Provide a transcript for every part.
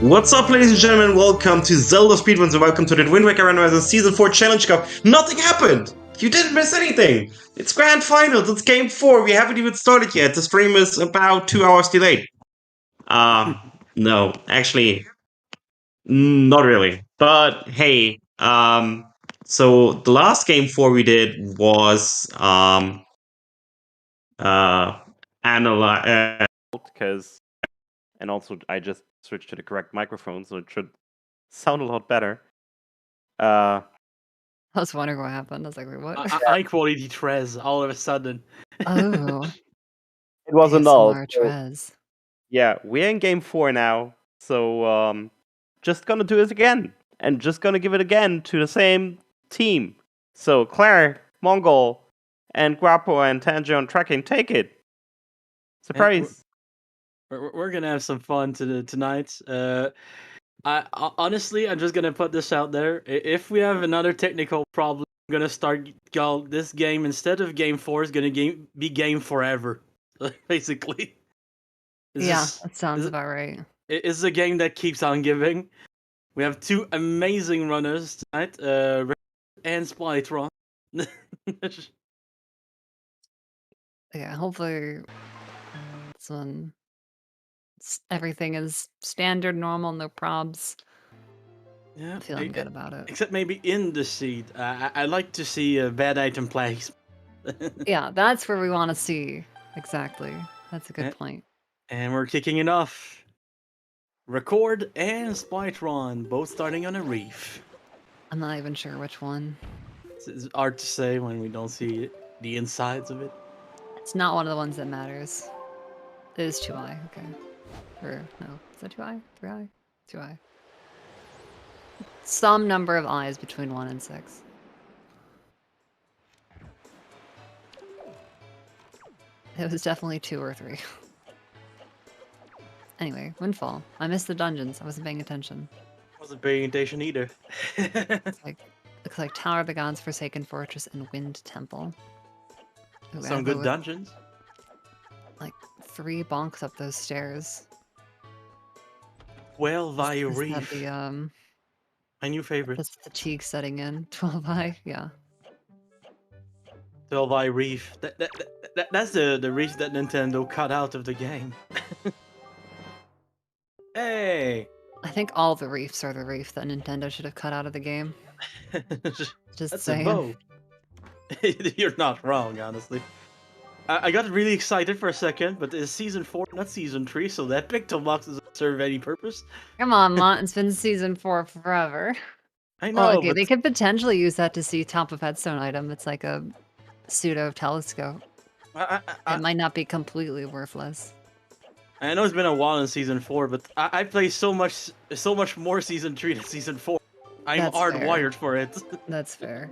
What's up, ladies and gentlemen? Welcome to Zelda Speedruns and welcome to the Wind Waker Randomizer Season 4 Challenge Cup. Nothing happened! You didn't miss anything! It's Grand Finals, it's Game 4, we haven't even started yet. The stream is about 2 hours delayed. No, actually, not really. But hey, so the last Game 4 we did was, analyze, because, and also I just switched to the correct microphone, so it should sound a lot better. I was wondering what happened. I was like, wait, what? High quality Trez all of a sudden. Oh. It wasn't all. ASMR Trez. Yeah, we're in Game 4 now, so just gonna do it again, and just gonna give it again to the same team. So Claire, Mongol, and Guapo and Tanjo and Tracking, take it. Surprise! We're gonna have some fun tonight. Honestly, I'm just gonna put this out there. If we have another technical problem, I'm gonna start this game instead of Game 4 is gonna be Game Forever, basically. That sounds about right. It's a game that keeps on giving. We have two amazing runners tonight, and Spytron. Yeah, hopefully everything is standard, normal, no probs. Yeah, I'm feeling good about it. Except maybe in the seed. I like to see a bad item plays. Yeah, that's where we want to see. Exactly. That's a good point. And we're kicking it off. Record and Spytron, both starting on a reef. I'm not even sure which one. It's hard to say when we don't see the insides of it. It's not one of the ones that matters. It is 2i, okay. Or, no, is that 2i? 3i? 2i. Some number of eyes between 1 and 6. It was definitely 2 or 3. Anyway, Windfall. I missed the dungeons. I wasn't paying attention. Wasn't paying attention either. Looks like Tower of the Gods, Forsaken Fortress, and Wind Temple. Ooh, some good dungeons. Like 3 bonks up those stairs. Well-Vi Reef. My new favorite. That's fatigue setting in. 12i, yeah. 12i Reef. That's the reef that Nintendo cut out of the game. Hey! I think all the reefs are the reef that Nintendo should have cut out of the game. Just That's saying. a vote. You're not wrong, honestly. I got really excited for a second, but it's Season 4, not Season 3, so that pixel box doesn't serve any purpose. Come on, Mont. It's been Season 4 forever. I know, Well, okay, but... they could potentially use that to see top of headstone item. It's like a pseudo telescope. It might not be completely worthless. I know it's been a while in Season 4, but I play so much more Season 3 than Season 4. I'm hardwired for it. That's fair.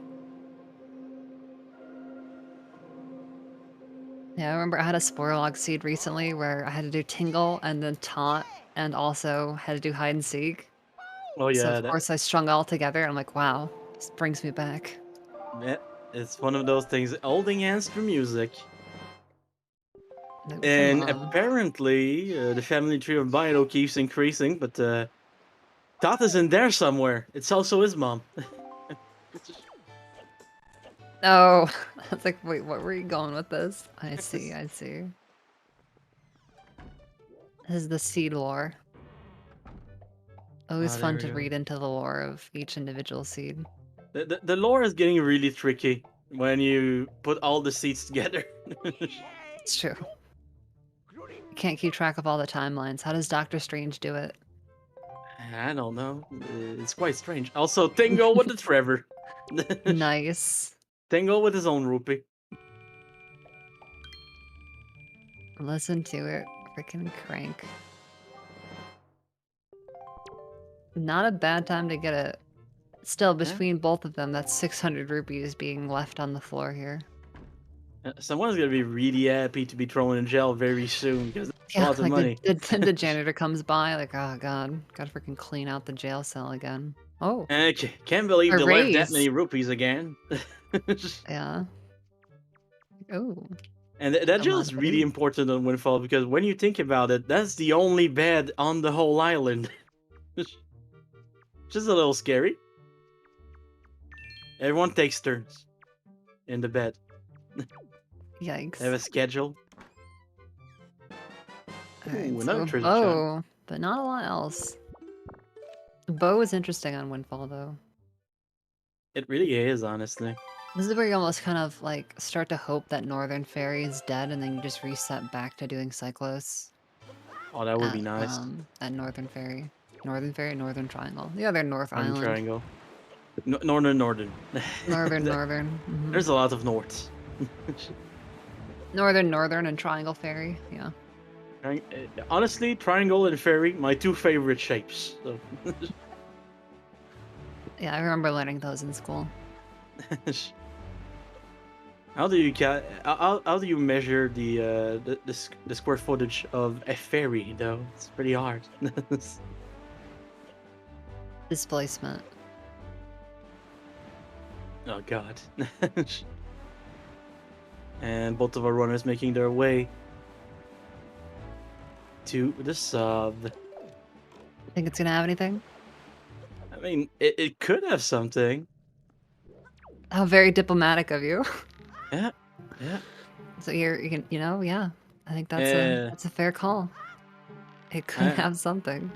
Yeah, I remember I had a Sporolog seed recently where I had to do Tingle and then Taunt and also had to do Hide and Seek. Oh yeah. So of course I strung all together and I'm like, wow, this brings me back. Yeah, it's one of those things, holding hands through music. And apparently, the family tree of Bino keeps increasing, but Tata's in there somewhere. It's also his mom. Oh, I was like, wait, what were you going with this? I see, I see. This is the seed lore. Always fun to read into the lore of each individual seed. The lore is getting really tricky when you put all the seeds together. It's true. You can't keep track of all the timelines. How does Doctor Strange do it? I don't know. It's quite strange. Also, Tingle with the Trevor. Nice. Tingle with his own rupee. Listen to it. Freaking crank. Not a bad time to get it. Still, between both of them, that's 600 rupees being left on the floor here. Someone's gonna be really happy to be thrown in jail very soon because that's a lot of money. The janitor comes by like, oh god, gotta freaking clean out the jail cell again. Oh. Okay, can't believe they left that many rupees again. Yeah. Oh. And that jail is really important on Windfall because when you think about it, that's the only bed on the whole island. Just a little scary. Everyone takes turns in the bed. Yikes. They have a schedule. Alright, Ooh, so another a treasure bow, but not a lot else. The bow is interesting on Windfall, though. It really is, honestly. This is where you almost kind of like start to hope that Northern Fairy is dead, and then you just reset back to doing Cyclos. Oh, that would be nice. At Northern Fairy. Northern Fairy, Northern Triangle. The other North Northern Island. Triangle. Northern. Northern. Mhm. There's a lot of norths. Northern, and Triangle Fairy. Yeah. Honestly, triangle and fairy, my two favorite shapes. So. Yeah, I remember learning those in school. How do you measure the square footage of a fairy though? It's pretty hard. Displacement. Oh god. And both of our runners making their way to the sub. Think it's gonna have anything? I mean, it could have something. How very diplomatic of you. Yeah. So you can, yeah. I think Yeah. that's a fair call. It could have something.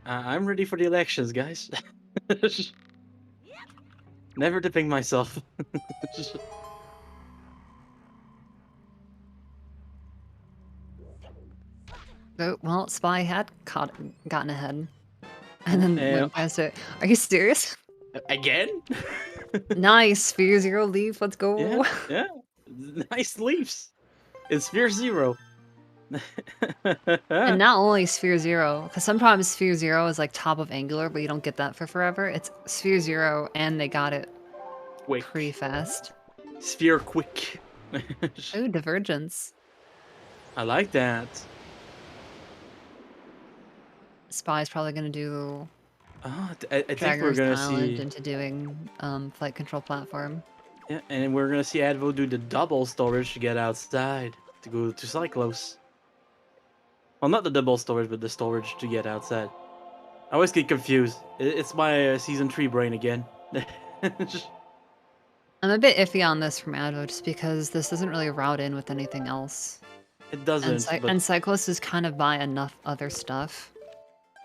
I'm ready for the elections, guys. Never dipping myself. Oh, well, Spy had gotten ahead. And then went past it. Are you serious? Again? Nice. Sphere Zero leaf. Let's go. Yeah. Nice leaves. It's Sphere Zero. And not only Sphere Zero, because sometimes Sphere Zero is like top of Angular, but you don't get that for forever. It's Sphere Zero, and they got it Quick. pretty fast. Sphere quick. Ooh, Divergence. I like that. Spy's probably gonna do Oh, I think we're Draggers gonna Island see. into doing flight control platform. Yeah, and we're gonna see Advo do the double storage to get outside to go to Cyclos. Well, not the double storage, but the storage to get outside. I always get confused. It's my season 3 brain again. I'm a bit iffy on this from Advo just because this doesn't really route in with anything else. It doesn't. And Cyclos is kind of by enough other stuff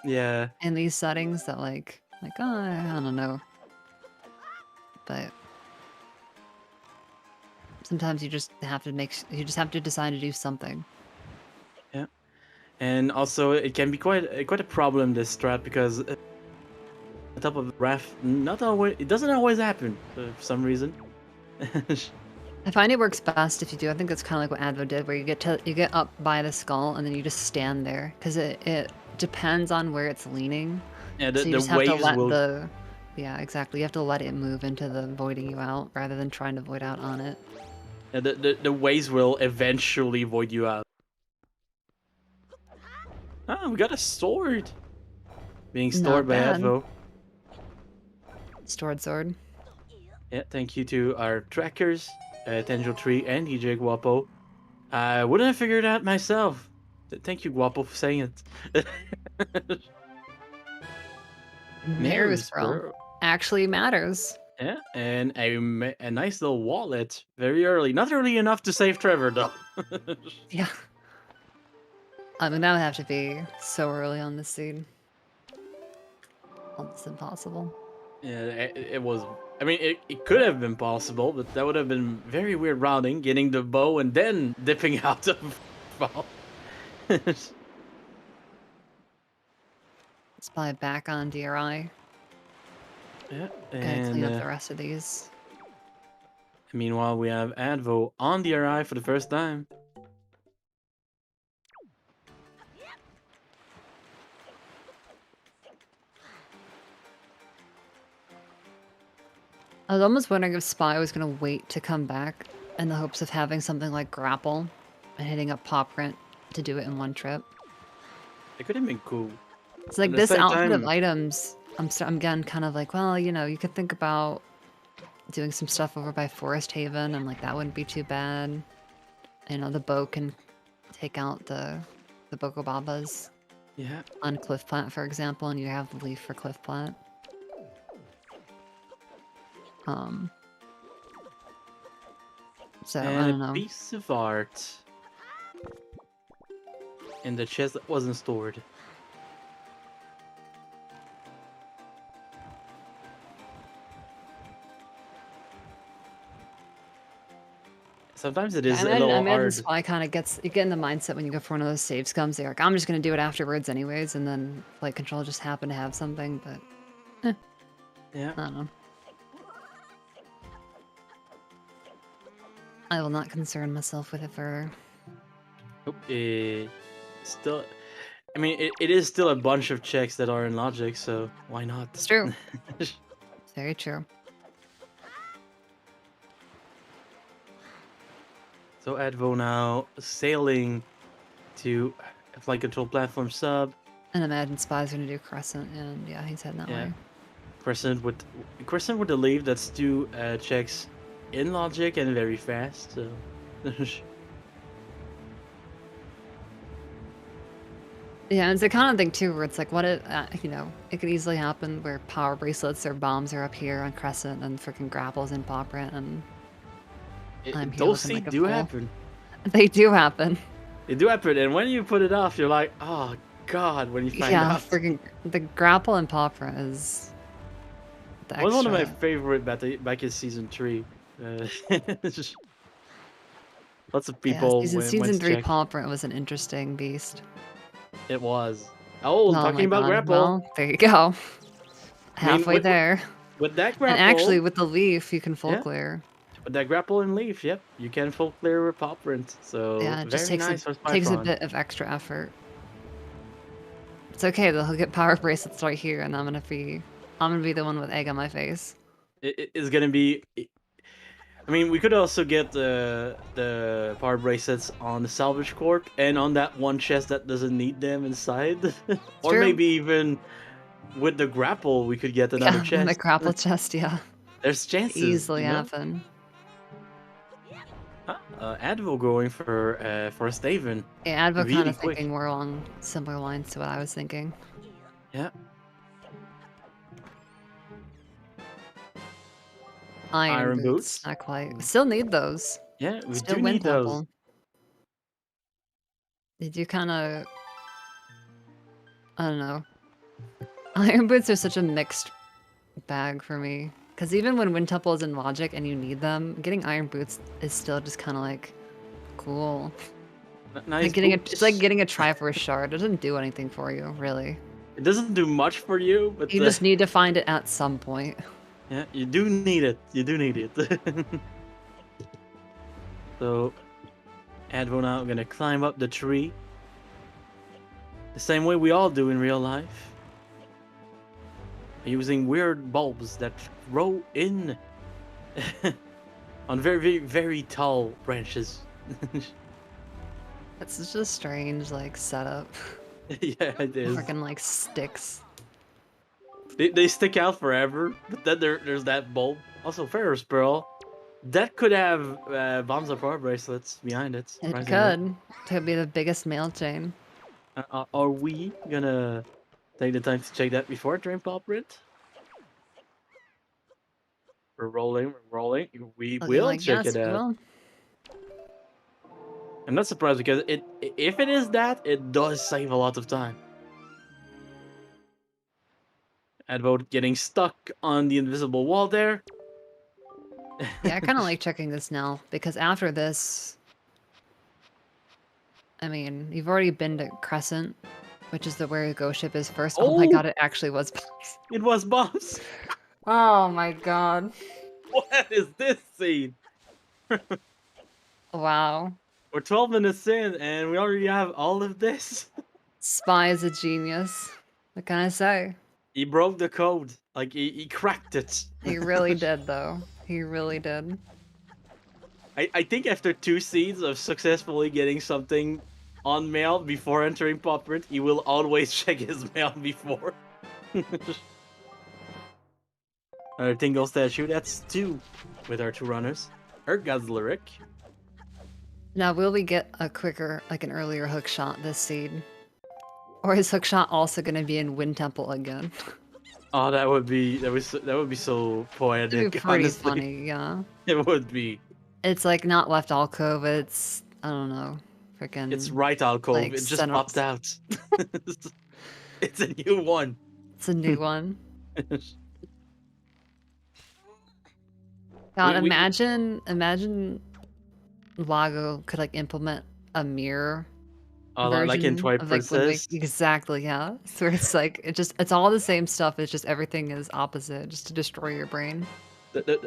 Yeah. in these settings that like oh, I don't know. But sometimes you just have to decide to do something. Yeah. And also it can be quite a problem, this strat, because on top of the ref, it doesn't always happen for some reason. I find it works best if you do. I think that's kind of like what Advo did, where you get up by the skull and then you just stand there, because it depends on where it's leaning. Yeah, so you just have to let will... Yeah, exactly. You have to let it move into the voiding you out rather than trying to void out on it. Yeah, the waves will eventually void you out. Ah, we got a sword. Being stored by Advo. Stored sword. Yeah, thank you to our trackers, Tangel Tree and DJ Guapo. I wouldn't have figured it out myself. Thank you, Guapo, for saying it. Matters, bro. Actually matters. Yeah, and a nice little wallet very early. Not early enough to save Trevor, though. Yeah. I mean, that would have to be so early on the seed. Almost impossible. Yeah, it was. I mean, it could have been possible, but that would have been very weird routing, getting the bow and then dipping out of fall. Spy back on DRI. Yeah, Gotta clean up the rest of these. Meanwhile, we have Advo on DRI for the first time. I was almost wondering if Spy was gonna wait to come back in the hopes of having something like Grapple and hitting up Pop Print to do it in one trip. It could have been cool. It's like this outfit of items. I'm again kind of like, well, you could think about doing some stuff over by Forest Haven, and like that wouldn't be too bad. The bow can take out the Bokobabas. Yeah. on Cliff Plant, for example, and you have the leaf for Cliff Plant. So I And don't a know. piece of art in the chest that wasn't stored. Sometimes it is a I little imagine hard. Spy kind of gets you get in the mindset when you go for one of those save scums. You're like, I'm just gonna do it afterwards, anyways, and then Flight Control just happened to have something, but Yeah. I don't know. I will not concern myself with it further. Still, I mean, it is still a bunch of checks that are in logic, so why not? It's true. Very true. So Advo now sailing to Flight Control Platform Sub. And imagine Spy's gonna do Crescent, and yeah, he's heading that way. Crescent with the leave that's two checks in logic and very fast. So. Yeah, it's the kind of thing too where it's like, what it, you know, it could easily happen where power bracelets or bombs are up here on Crescent and freaking grapples in Pop Rant, and I'm here Those looking like a do fool. happen. They do happen. They do happen, and when you put it off, you're like, oh god, when you find out. Freaking the grapple in Pop Rant is the extra. Was one of my favorite back in season 3. Just lots of people. Yeah, season went to 3 check. Pop Rant was an interesting beast. It was. Oh, my talking about God. grapple. Well, there you go. I mean, Halfway there. With that grapple. And actually, with the leaf, you can full Yeah. clear. With that grapple and leaf, yep, you can full clear with Pop Rant. So Yeah, it just very takes nice for takes a Spytron. bit of extra effort. It's okay though. He'll get power bracelets right here, and I'm gonna be the one with egg on my face. It is gonna be. I mean, we could also get the power bracelets on the salvage corp and on that one chest that doesn't need them inside, or True. maybe even with the grapple we could get another Yeah, chest. the grapple chest. Yeah, There's chances. easily you know? happen. Advo going for a Staven. Yeah, Advo Really kind of quick. thinking more along similar lines to what I was thinking. Yeah. Iron boots. boots. Not quite. Still need those. Yeah, we Still do win need those. couple. They do kind of. I don't know. Iron boots are such a mixed bag for me. Because even when Wind Temple is in logic and you need them, getting iron boots is still just kind of like cool. Nice Like boots. it's like getting a Triforce shard. It doesn't do anything for you, really. It doesn't do much for you, but You just need to find it at some point. yeah, you do need it. You do need it. So, Advo now gonna climb up the tree. The same way we all do in real life. Using weird bulbs that grow in on very, very, very tall branches. That's just a strange, like, setup. Yeah, it is. Freaking, like, sticks. They stick out forever, but then there's that bulb. Also, Ferris Pearl. That could have bombs of power bracelets behind it. It surprisingly. could be the biggest mail chain. Are we gonna take the time to check that before Dream Pop Rant? We're rolling. We Looking will like, check yes, it we out. will. I'm not surprised because if it is that, it does save a lot of time. Advo getting stuck on the invisible wall there. Yeah, I kind of like checking this now, because after this... I mean, you've already been to Crescent, which is where your ghost ship is first. Oh my Oh! god, it actually was bombs. It was bombs. Oh my god. What is this scene? Wow. We're 12 minutes in and we already have all of this. Spy is a genius. What can I say? He broke the code. Like, he cracked it. He really did, though. He really did. I think after 2 seeds of successfully getting something on mail before entering Pop Rant, he will always check his mail before. Another Tingle statue, that's 2 with our 2 runners. Ergazleric. Now, will we get a quicker, like an earlier hook shot this seed? Or is Hookshot also going to be in Wind Temple again? Oh, that would be so It'd be poetic. pretty Honestly, funny, yeah. it would be. It's like not left alcove, it's, I don't know, freaking. It's right alcove. Like, It just center- popped out. It's a new one. It's a new one. God, imagine Lago could like implement a mirror version like in Twilight of like Wind Waker. Princess. Exactly, yeah. So it's like it's all the same stuff. It's just everything is opposite, just to destroy your brain.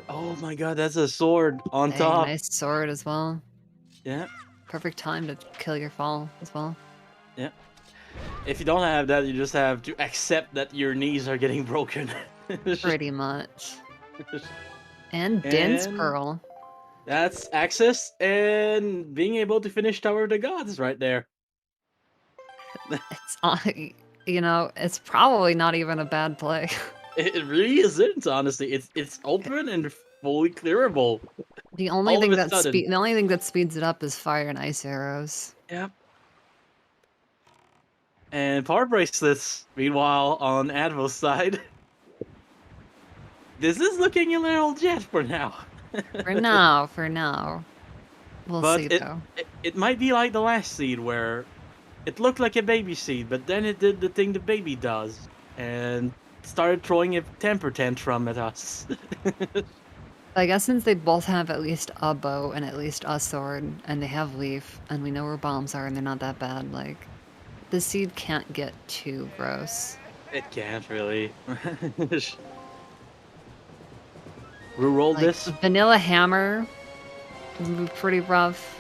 Oh my god, that's a sword on Hey, top. nice sword as well. Yeah, Perfect time to kill your fall as well. yeah. If you don't have that, you just have to accept that your knees are getting broken. Pretty much. And Din's And- Pearl. That's access and being able to finish Tower of the Gods right there. It's it's probably not even a bad play. It really isn't, honestly. It's open and fully clearable. The only All of thing a that sudden. the only thing that speeds it up is fire and ice arrows. Yep. And power bracelets, meanwhile, on Advil's side. This is looking a little jet for now. For now. We'll But see it, though. it might be like the last seed where it looked like a baby seed, but then it did the thing the baby does and started throwing a temper tantrum at us. I guess since they both have at least a bow and at least a sword, and they have leaf, and we know where bombs are, and they're not that bad, like, the seed can't get too gross. It can't really. Reroll Like, this. Vanilla Hammer would be pretty rough,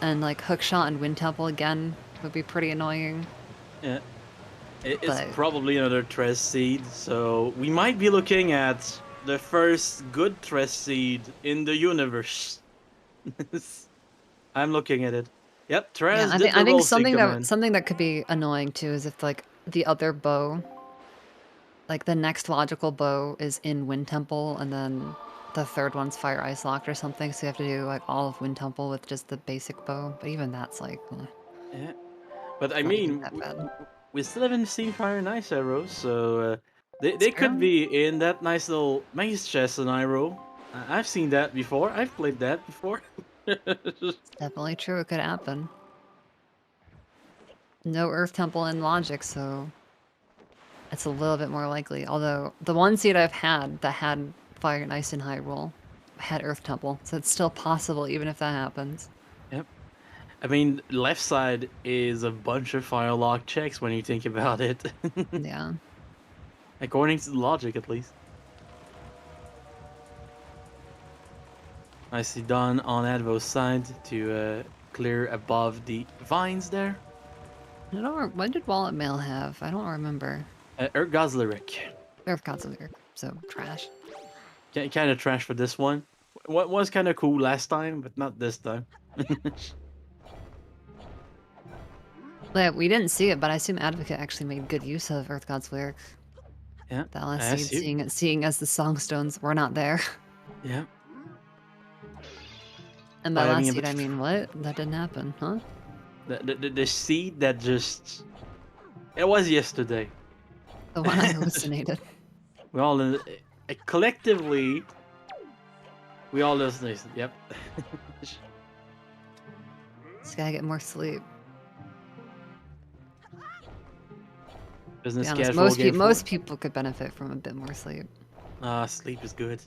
and like Hookshot and Wind Temple again would be pretty annoying. Yeah. It's But- probably another Tres seed, so we might be looking at the first good Tres seed in the universe. I'm looking at it. Yep, Tres Yeah, did I the think roll command. something that could be annoying too is if like the other bow, like the next logical bow is in Wind Temple, and then the third one's Fire Ice Locked or something. So you have to do like all of Wind Temple with just the basic bow. But even that's like, Yeah. But I not even mean, that bad. we still haven't seen Fire and Ice arrows, so they It's could fair. be in that nice little maze chest scenario. I've seen that before. I've played that before. Definitely true. It could happen. No Earth Temple in Logic, so it's a little bit more likely. Although the one seed I've had that had Fire and Ice in Hyrule had Earth Temple, so it's still possible even if that happens. Yep. I mean, left side is a bunch of firelock checks when you think about it. Yeah. According to the logic, at least. Nicely done on Advo's side to clear above the vines there. What did Wallet Mail have? I don't remember. Ergaz Lyric. Earth Gods of Lyric, so trash. Kind of trash for this one. What was kind of cool last time, but not this time. Yeah, we didn't see it, but I assume Advocate actually made good use of Earth God's Lyric. Yeah. That last I seed, assume. seeing as the Songstones were not there. Yeah. And by By having last a seed, bit- I mean what? That didn't happen, huh? The seed that just... It was yesterday. The one I hallucinated. We all... collectively... We all hallucinated. Yep. Just gotta get more sleep. Business To be honest, casual most people could benefit from a bit more sleep. Sleep is good.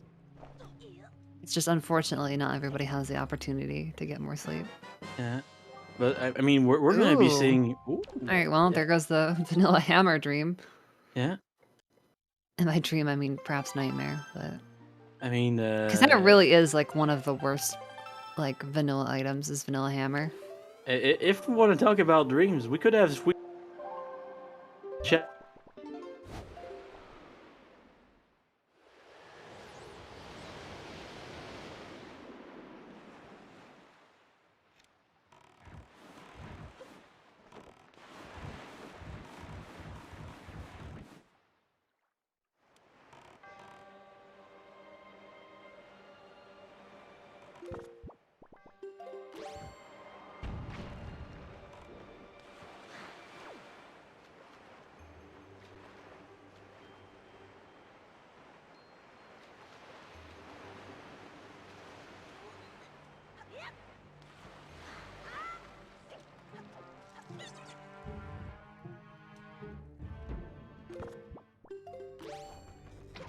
It's just unfortunately not everybody has the opportunity to get more sleep. Yeah. But I mean, we're gonna be Ooh. seeing... Ooh. All right, well, there goes the Vanilla Hammer dream. Yeah. And by dream, I mean perhaps nightmare, but I mean... because that really is like one of the worst like vanilla items is Vanilla Hammer. If we want to talk about dreams, we could have sweet... Chat.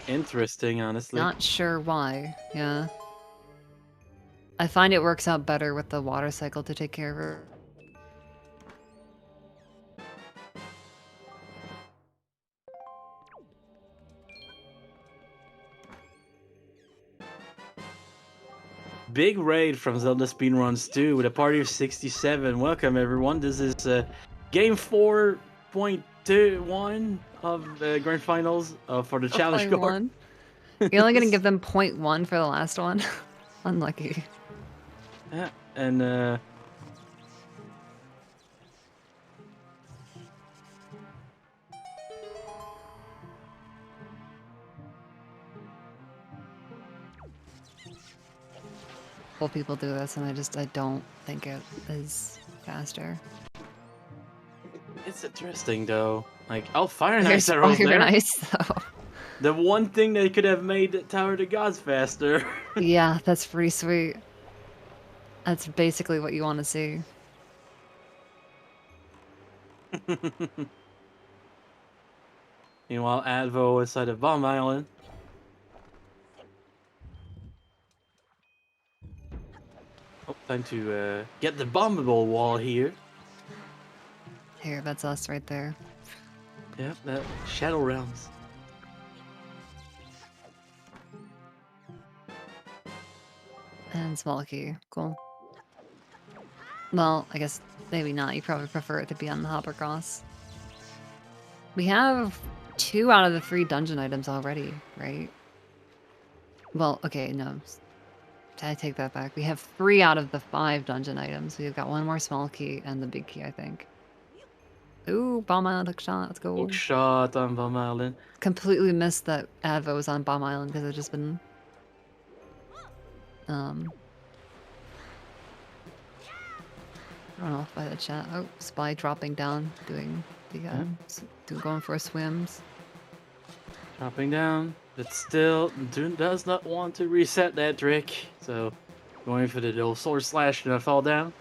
Interesting, honestly. Not sure why. Yeah. I find it works out better with the water cycle to take care of her. Big raid from Zelda Speedruns 2 with a party of 67. Welcome everyone. This is game 4.21 of the grand finals for the challenge score. 0.1. You're only gonna give them 0.1 for the last one. Unlucky. Yeah, and Well, people do this, and I don't think it is faster. it's interesting though. Like, oh, Fire and Here's Ice arrows Fire there. and Ice, though. The one thing they could have made the Tower of the Gods faster. Yeah, that's pretty sweet. That's basically what you want to see. Meanwhile, Advo inside of Bomb Island. Oh, time to get the bombable wall here. Here, that's us right there. Yep, that Shadow Realms. And small key. Cool. Well, I guess maybe not. You probably prefer it to be on the Hoppercross. We have 2 out of the 3 dungeon items already, right? Well, okay, no. I take that back. We have 3 out of the 5 dungeon items. We've got 1 more small key and the big key, I think. Ooh, Bomb Island hook shot. Let's go. Hook shot on Bomb Island. Completely missed that Advo was on Bomb Island because I've just been run off by the chat. Oh, Spy dropping down, doing the going for swims. Dropping down, but still does not want to reset that trick. So going for the old sword slash and fall down.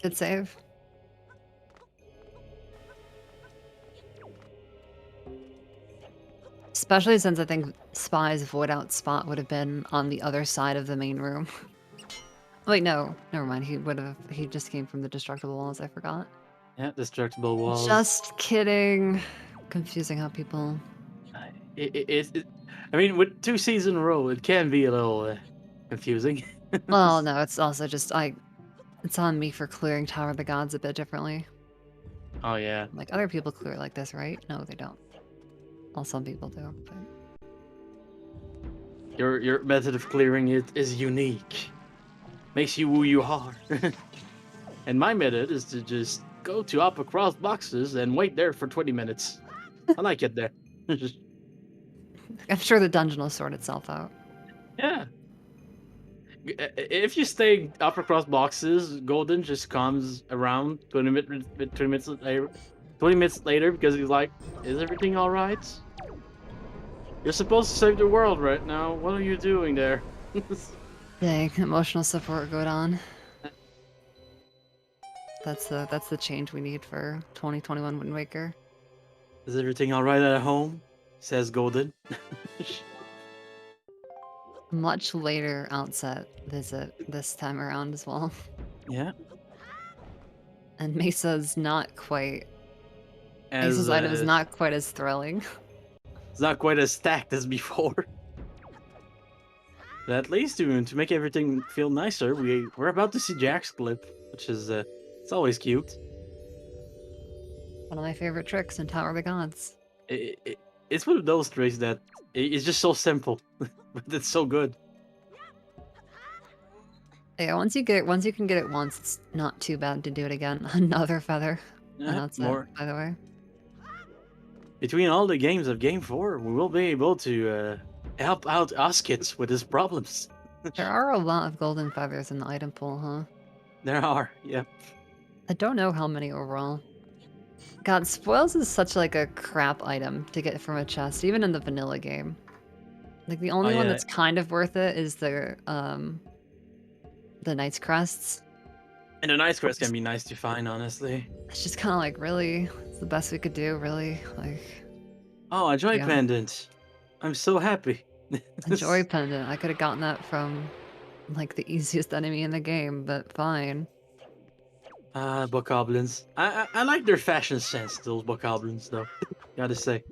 Good save. Especially since I think Spy's void out spot would have been on the other side of the main room. Wait, no, never mind. He just came from the destructible walls. I forgot. Yeah, destructible walls. Just kidding. Confusing how people. I mean, with 2 seasons in a row, it can be a little confusing. Well, no, it's also just it's on me for clearing Tower of the Gods a bit differently. Oh yeah. Like other people clear it like this, right? No, they don't. Well, some people do. But... Your method of clearing it is unique. Makes you who you are. And my method is to just go to upper cross boxes and wait there for 20 minutes. I like it there. I'm sure the dungeon will sort itself out. Yeah. If you stay upper cross boxes, Golden just comes around 20 minutes later because he's like, is everything alright? You're supposed to save the world right now. What are you doing there? Dang, emotional support going on. That's the change we need for 2021 Wind Waker. Is everything alright at home? Says Golden. Much later outset visit this time around as well. Yeah. And Mesa's not quite. Mesa's item is not quite as thrilling. It's not quite as stacked as before. But at least to make everything feel nicer, we're about to see Jack's clip, which is it's always cute. One of my favorite tricks in Tower of the Gods. It's one of those tricks that it's just so simple, but it's so good. Yeah, once you can get it once, it's not too bad to do it again. Another feather. And that's more. it, by the way. Between all the games of Game 4, we will be able to help out us kids with his problems. There are a lot of golden feathers in the item pool, huh? There are, yeah. I don't know how many overall. God, spoils is such like a crap item to get from a chest, even in the vanilla game. Like the only one that's kind of worth it is the Knight's Crests. And the nice quests can be nice to find, honestly. It's just kind of like, really? It's the best we could do, really? Like, Oh, a joy Yeah. pendant. I'm so happy. a joy pendant. I could have gotten that from, like, the easiest enemy in the game, but fine. Ah, bokoblins. I like their fashion sense, those bokoblins, though. Gotta say.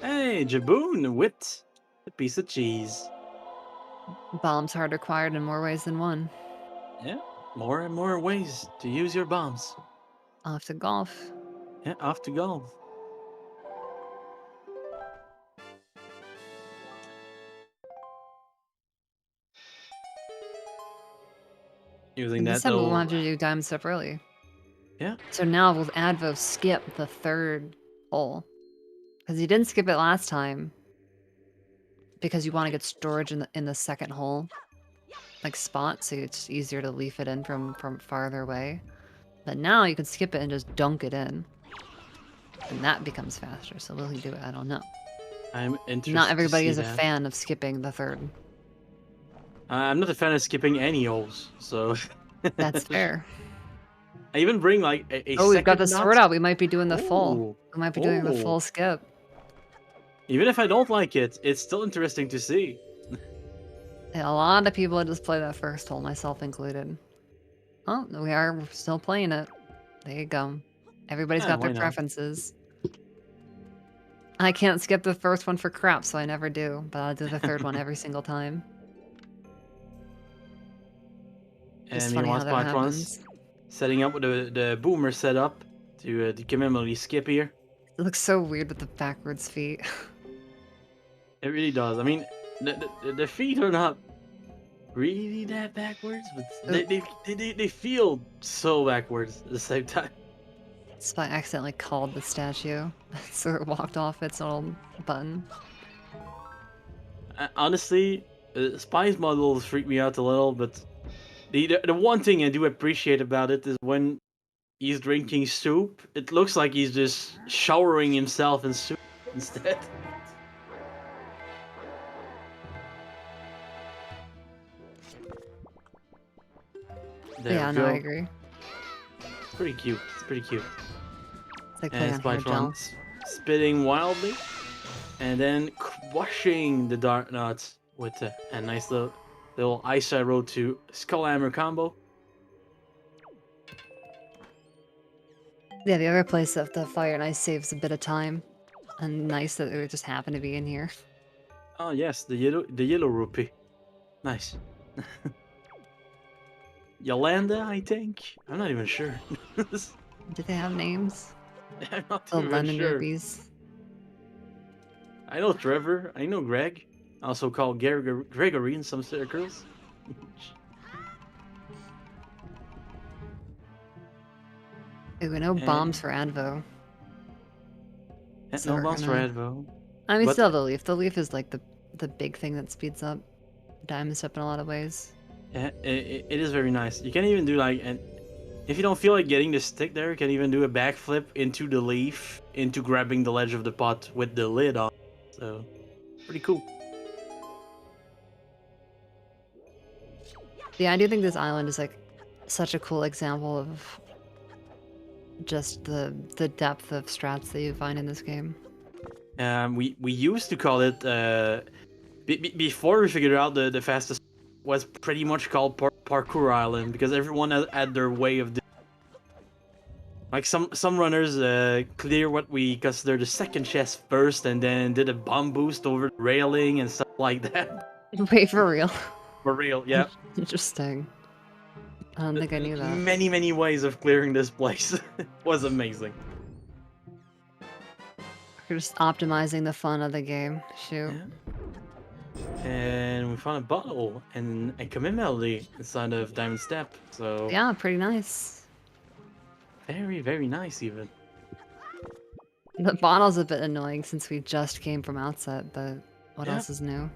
Hey, Jaboon with a piece of cheese. Bombs are required in more ways than one. Yeah, more and more ways to use your bombs. Off to golf. Yeah, off to golf. Using This that time we'll little... have to do diamond step early. Yeah. So now we'll Advo skip the third hole. Because you didn't skip it last time. Because you want to get storage in the second hole. Like spot, so it's easier to leaf it in from farther away. But now you can skip it and just dunk it in. And that becomes faster, so will he do it? I don't know. I'm interested. Not everybody to is see a that. fan of skipping the third. I'm not a fan of skipping any holes, so... That's fair. I even bring like a Oh, we've got the second sword knot. out. We might be doing the full. Ooh. We might be doing the Ooh. full skip. Even if I don't like it, it's still interesting to see. Yeah, a lot of people just play that first hole, myself included. Oh, we're still playing it. There you go. Everybody's Yeah, got their why not? preferences. I can't skip the first one for crap, so I never do. But I'll do the third one every single time. Just And funny how meanwhile, that Spytron's happens. setting up with the boomer setup to commemorate skip here. It looks so weird with the backwards feet. It really does. I mean, the feet are not really that backwards, but they feel so backwards at the same time. Spy accidentally called the statue, so it walked off its little button. Honestly, Spy's models freak me out a little, but the one thing I do appreciate about it is when he's drinking soup, it looks like he's just showering himself in soup instead. There Yeah, we no, go. I agree. It's pretty cute. It's pretty cute. It's like playing And on hair gel. Spytron spitting wildly, and then crushing the dart nuts with a nice little ice arrow to skull hammer combo. Yeah, the other place of the fire and ice saves a bit of time. And nice that it just happened to be in here. Oh yes, the yellow rupee. Nice. Yolanda, I think. I'm not even sure. Did they have names? I'm not The even Lennon sure. rupees. I know Trevor. I know Greg. Also called Gregory in some circles. Ooh, no bombs for Advo. And So no we're bombs for gonna- Advo. I mean, But- still the leaf. The leaf is like the big thing that speeds up diamond step in a lot of ways. Yeah, it is very nice. You can even do like, and if you don't feel like getting the stick there, you can even do a backflip into the leaf, into grabbing the ledge of the pot with the lid on. So, pretty cool. Yeah, I do think this island is like such a cool example of just the depth of strats that you find in this game. We used to call it before we figured out the fastest was pretty much called parkour island because everyone had their way of doing. Like some runners clear what we consider the second chest first and then did a bomb boost over the railing and stuff like that. Wait, for real? For real, yeah. Interesting. I don't think I knew that. Many ways of clearing this place. Was amazing. We're just optimizing the fun of the game. Shoot. Yeah. And we found a bottle and a commit melody inside of Diamond Step. So Yeah, pretty nice. very nice even. The bottle's a bit annoying since we just came from outset, but what Yeah. else is new?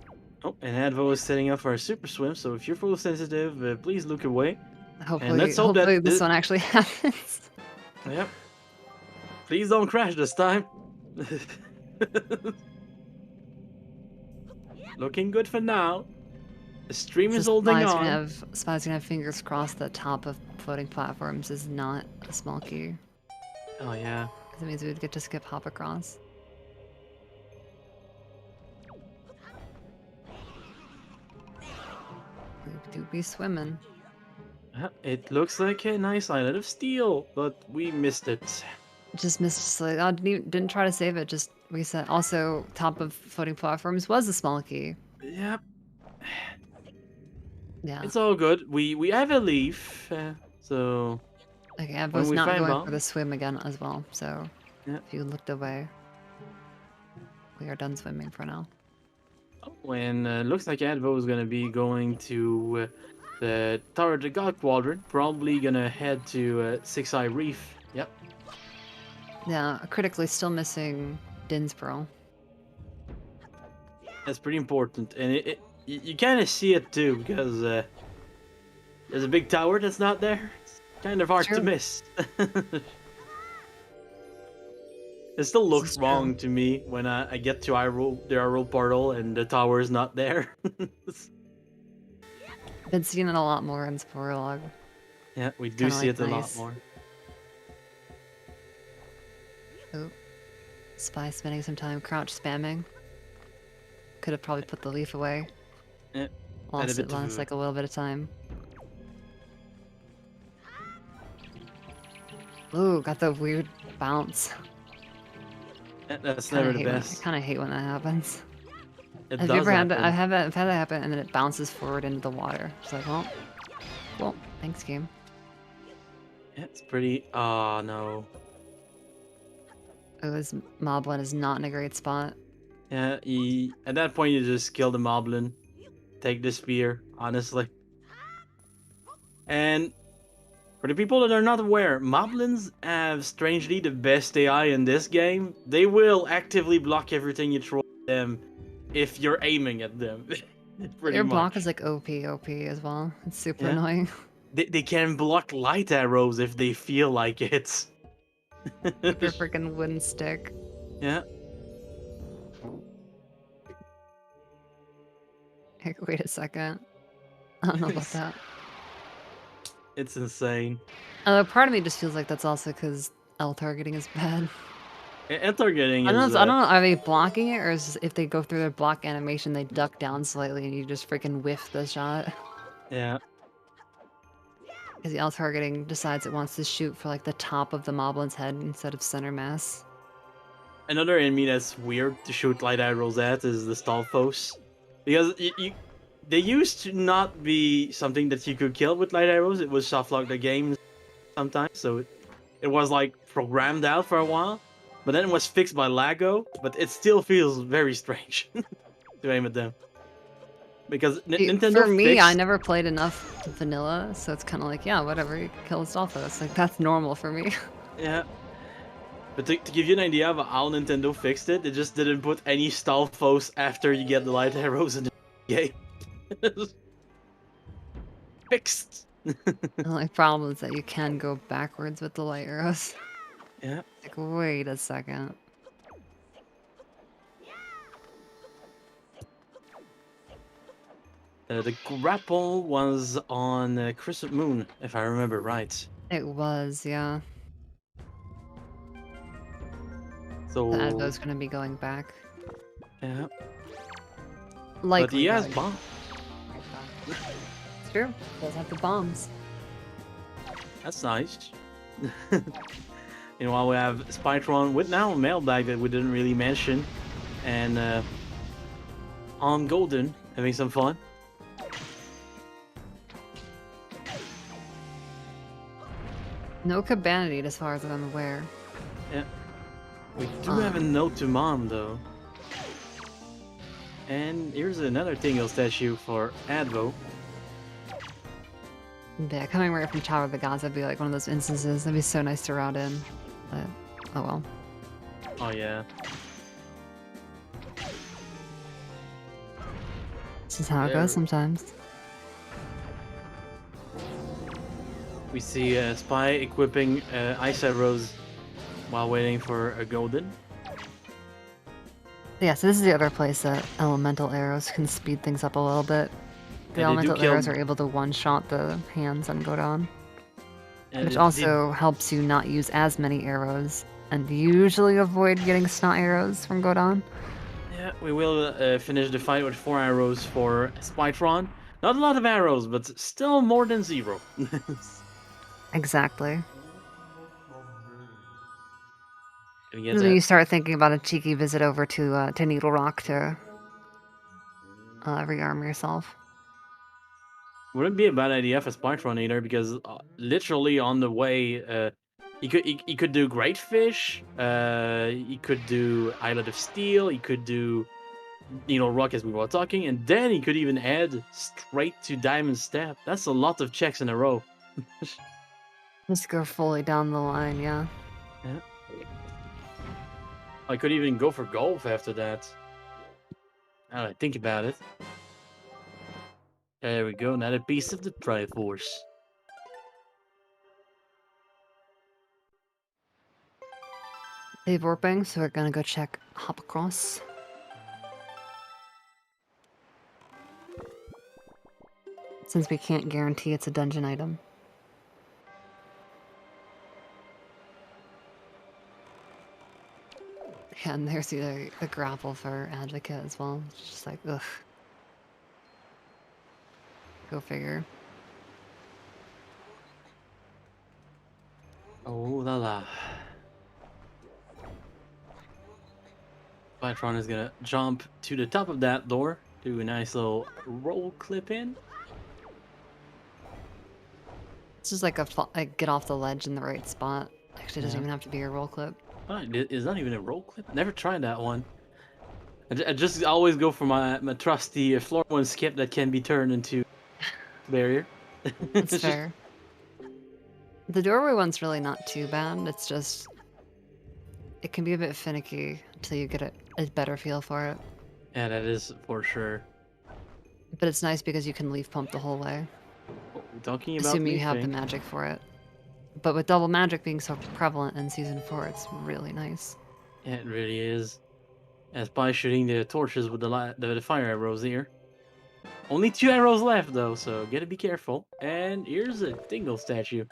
Oh, and Advo is setting up for a super swim. So if you're full sensitive, please look away. Hopefully, let's hope that hopefully this this- one actually happens. Yep. Please don't crash this time. Looking good for now. The stream is So holding Spy's on. Spy's gonna have fingers crossed that top of floating platforms is not a small key. Oh yeah. Because it means we would get to skip hop across. We do be swimming. It looks like a nice island of steel, but we missed it. Just missed, like, oh, didn't try to save it, just reset. Also, top of floating platforms was a small key. Yep. Yeah. It's all good. We have a leaf, so Okay, I when was we not find going bomb- for the swim again as well, so Yeah. if you looked away, we are done swimming for now. when looks like Advo is gonna be going to the Tower of the God Quadrant, probably gonna head to Six Eye Reef. Yep. Yeah, critically still missing Din's Pearl. That's pretty important, and you kind of see it too because there's a big tower that's not there. It's kind of hard to True. miss. It still looks is wrong to me when I get to the Hyrule portal and the tower is not there. Been seeing it a lot more in Sporolog. Yeah, we do Kinda see like it a lot nice. more. Oh, Spy spending some time crouch spamming. Could have probably put the leaf away. Yeah, Lost bit of like a little bit of time. Ooh, got the weird bounce. That's never the I best. kind of hate when that happens. It Have does you ever had that? happen. I've had that happen, and then it bounces forward into the water. It's like, well, thanks, game. Yeah, it's pretty. Oh no. Oh, this Moblin is not in a great spot. Yeah, at that point you just kill the Moblin, take the spear, honestly. And for the people that are not aware, Moblins have strangely the best AI in this game. They will actively block everything you throw at them if you're aiming at them. Pretty Your much. block is like OP as well. It's super Yeah. annoying. They can block light arrows if they feel like it. Your freaking wooden stick. Yeah. Hey, wait a second. I don't know about that. It's insane. Part of me just feels like that's also because L targeting is bad. And targeting I is. don't know. Are they blocking it, or is if they go through their block animation, they duck down slightly and you just freaking whiff the shot? Yeah. Because the L targeting decides it wants to shoot for like the top of the Moblin's head instead of center mass. Another enemy that's weird to shoot light arrows at is the Stalfos. Because they used to not be something that you could kill with light arrows. It was soft lock the game sometimes, so it was like programmed out for a while. But then it was fixed by Lago, but it still feels very strange to aim at them. Because Nintendo For me, fixed... I never played enough vanilla, so it's kind of like, yeah, whatever, you kill a Stalfos. Like, that's normal for me. Yeah. But to give you an idea of how Nintendo fixed it, they just didn't put any Stalfos after you get the light arrows in the game. Fixed. The only problem is that you can go backwards with the light arrows. Yeah. Like, wait a second. The grapple was on Crescent Moon, if I remember right. It was, yeah. So The Advo's gonna be going back. yeah, Likely. but he has going bomb. back. It's true. Does have the bombs. That's nice. Meanwhile, we have Spytron with now a mailbag that we didn't really mention, and on Golden having some fun. No Cabanity, as far as I'm aware. Yeah, we do have a note to Mom though. And here's another Tingle statue for Advo. Yeah, coming right from Tower of the Gods, that'd be like one of those instances. That'd be so nice to route in. But, oh well. Oh yeah. This is how it There. goes sometimes. We see Spy equipping Ice Arrows while waiting for a Golden. Yeah, so this is the other place that elemental arrows can speed things up a little bit. The And they do elemental kill- arrows are able to one-shot the hands and go down, And which they- also helps you not use as many arrows and usually avoid getting snot arrows from Godon. Yeah, we will finish the fight with 4 arrows for Spytron. Not a lot of arrows, but still more than 0. Exactly. Gonna get And then you that. start thinking about a cheeky visit over to Needle Rock to rearm yourself. Wouldn't be a bad idea for Spytron either, because literally on the way, he could do Great Fish, he could do Islet of Steel, he could do Needle Rock as we were talking, and then he could even add straight to Diamond Step. That's a lot of checks in a row. Just go fully down the line, yeah. Yeah. I could even go for golf after that. Now that I think about it. There we go, another piece of the Triforce. They're warping, so we're gonna go check Hop Across. Since we can't guarantee it's a dungeon item. Yeah, and there's the grapple for Advocate as well. It's just like, ugh. Go figure. Oh la la. Spytron is gonna jump to the top of that door, do a nice little roll clip in. It's just like like get off the ledge in the right spot. Actually, it doesn't Yeah. even have to be a roll clip. Oh, it's not even a roll clip. Never tried that one. I just always go for my trusty floor one skip that can be turned into barrier. That's It's just- fair. The doorway one's really not too bad. It's just it can be a bit finicky until you get a better feel for it. Yeah, that is for sure. But it's nice because you can leaf pump the whole way, Talking about assuming you have the leafing. magic for it. But with double magic being so prevalent in season 4, it's really nice. Yeah, it really is. As by shooting the torches with the fire arrows here. Only 2 arrows left though, so gotta be careful. And here's a Tingle statue.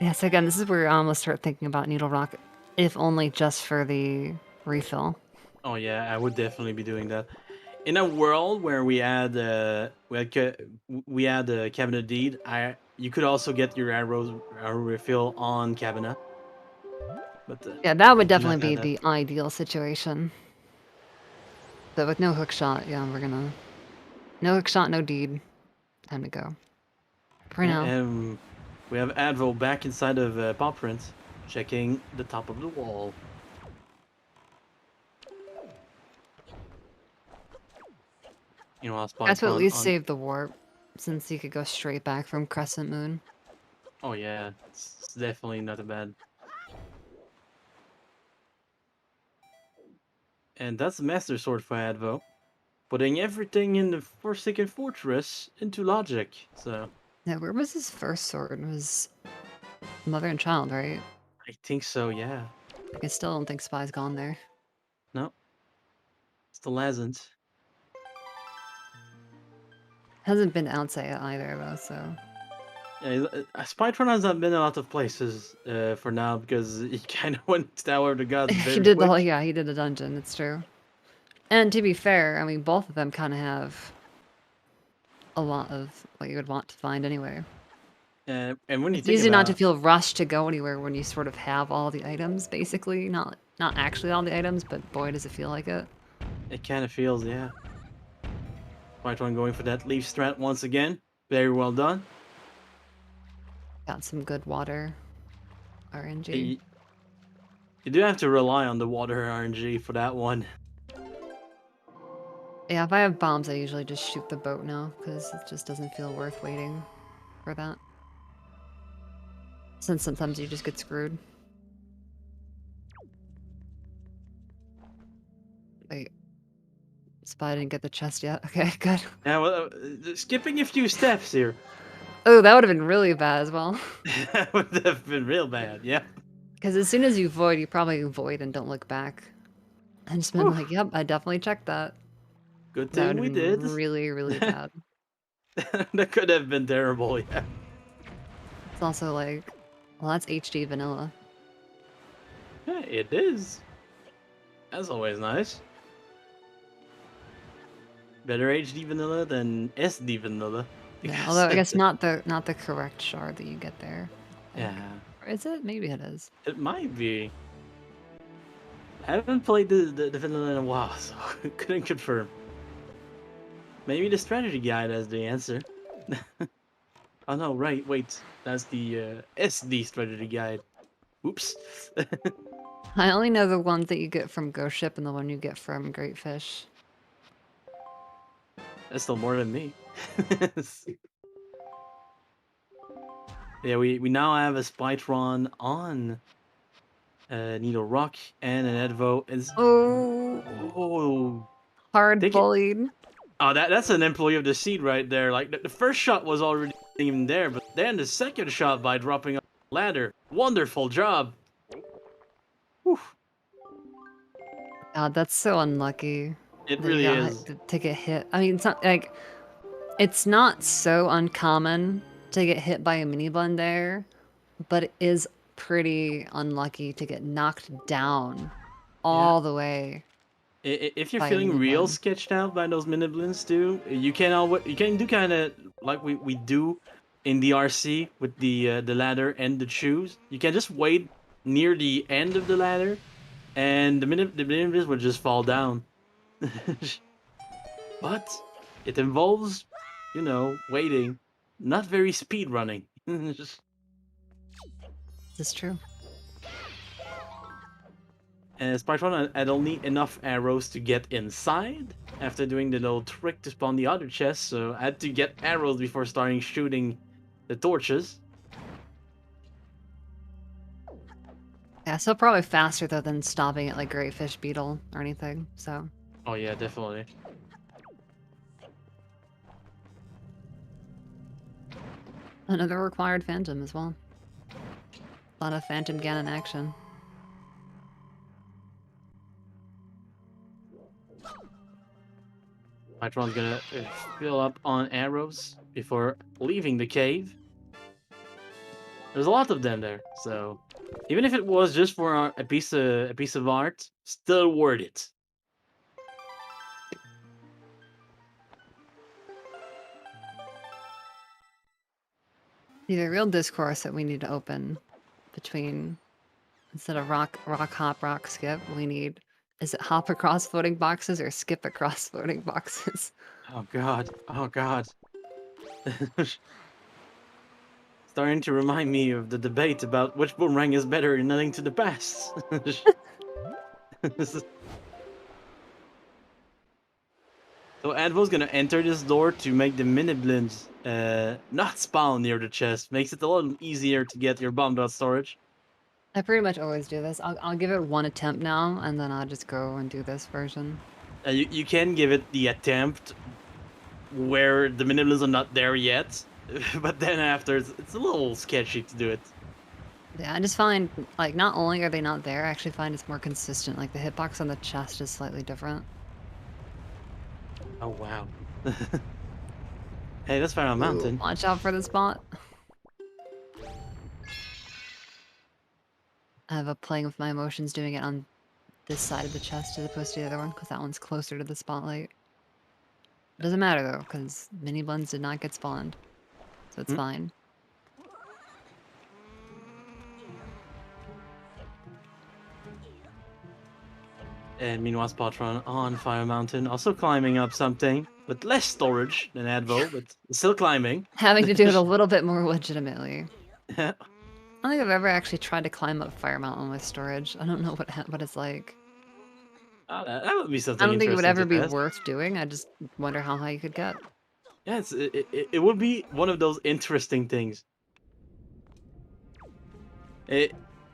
Yes, again, this is where I almost start thinking about Needle Rock, if only just for the refill. Oh yeah, I would definitely be doing that. In a world where we add cabinet deed, you could also get your arrow refill on cabinet. But Yeah, that would do not definitely be have the ideal situation. But with no hook shot, yeah, we're gonna... No hook shot, no deed. Time to go. For now. We have Advo back inside of Paw Print, checking the top of the wall. You know, I'll spot That's what at least on... saved the warp, since you could go straight back from Crescent Moon. Oh yeah, it's definitely not a bad. And that's the Master Sword for Advo. Putting everything in the Forsaken Fortress into logic, so... Yeah, where was his first sword? It was Mother and Child, right? I think so, yeah. Like, I still don't think Spy's gone there. No. Still hasn't. Hasn't been outside either, though, so... Yeah, Spytron has not been a lot of places for now, because he kind of went to Tower of the Gods very he did the whole, quick. yeah, he did the dungeon, it's true. And to be fair, I mean, both of them kind of have a lot of what you would want to find anyway. And when you It's think easy not to about feel rushed to go anywhere when you sort of have all the items, basically. Not actually all the items, but boy, does it feel like it. it kind of feels, yeah. Spytron going for that leaf strat once again. Very well done. Got some good water RNG. You do have to rely on the water RNG for that one. Yeah, if I have bombs, I usually just shoot the boat now, because it just doesn't feel worth waiting for that. Since sometimes you just get screwed. Wait. Spy didn't get the chest yet. Okay, good. Yeah, well, skipping a few steps here. Oh, that would have been really bad as well. That would have been real bad, yeah. Because as soon as you void, you probably void and don't look back. And just been Whew. like, yep, I definitely checked that. Good That thing would have we been did. really, really bad. That could have been terrible, yeah. It's also like, well, that's HD vanilla. Yeah, it is. That's always nice. Better HD vanilla than SD vanilla. Yeah, because- although I guess not the correct shard that you get there. I think. Yeah, Or is it? Maybe it is. it might be. I haven't played the vanilla in a while, so couldn't confirm. Maybe the strategy guide has the answer. Oh no, right, wait. That's the SD strategy guide. Oops. I only know the ones that you get from Ghost Ship and the one you get from Great Fish. That's still more than me. Yeah, we now have a Spytron on Needle Rock and an Edvo is Oh, hard Take it- bullied. oh that's an employee of the seed right there. Like the first shot was already even there, but then the second shot by dropping up the ladder. Wonderful job. Whew. God, that's so unlucky. It that really you got is. to get hit. I mean, it's not like it's not so uncommon to get hit by a mini blend there, but it is pretty unlucky to get knocked down all the way. If you're By a feeling mini real blend. sketched out by those mini blends too, you can do kind of like we do in the RC with the ladder and the shoes. You can just wait near the end of the ladder, and the mini blends will just fall down. But it involves, waiting, not very speed running. This is true. Spytron had only enough arrows to get inside after doing the little trick to spawn the other chest, so I had to get arrows before starting shooting the torches. Yeah, so probably faster though than stopping at like Great Fish Beetle or anything. So Oh yeah, definitely. another required Phantom as well. A lot of Phantom Ganon action. Spytron's gonna fill up on arrows before leaving the cave. There's a lot of them there, so even if it was just for a piece of art, still worth it. The real discourse that we need to open between instead of rock hop rock skip, we need is it hop across floating boxes or skip across floating boxes? Oh god. Oh god. Starting to remind me of the debate about which boomerang is better in Link to the Past. So Advo's gonna enter this door to make the mini-blins not spawn near the chest. Makes it a little easier to get your bomb dot storage. I pretty much always do this. I'll give it one attempt now, and then I'll just go and do this version. You can give it the attempt where the mini-blins are not there yet, but then after it's a little sketchy to do it. Yeah, I just find like not only are they not there, I actually find it's more consistent. Like the hitbox on the chest is slightly different. Oh wow. Hey, that's Fire Mountain. Watch out for the spot. I have a playing with my emotions doing it on this side of the chest as opposed to the other one because that one's closer to the spotlight. Doesn't matter though, because mini blends did not get spawned. So it's fine. And meanwhile, Spytron on Fire Mountain, also climbing up something, with less storage than Advo, but still climbing. Having to do it a little bit more legitimately. Yeah. I don't think I've ever actually tried to climb up Fire Mountain with storage. I don't know what it's like. Oh, that would be something I don't think it would interesting ever to be test. worth doing. I just wonder how high you could get. Yeah, it would be one of those interesting things.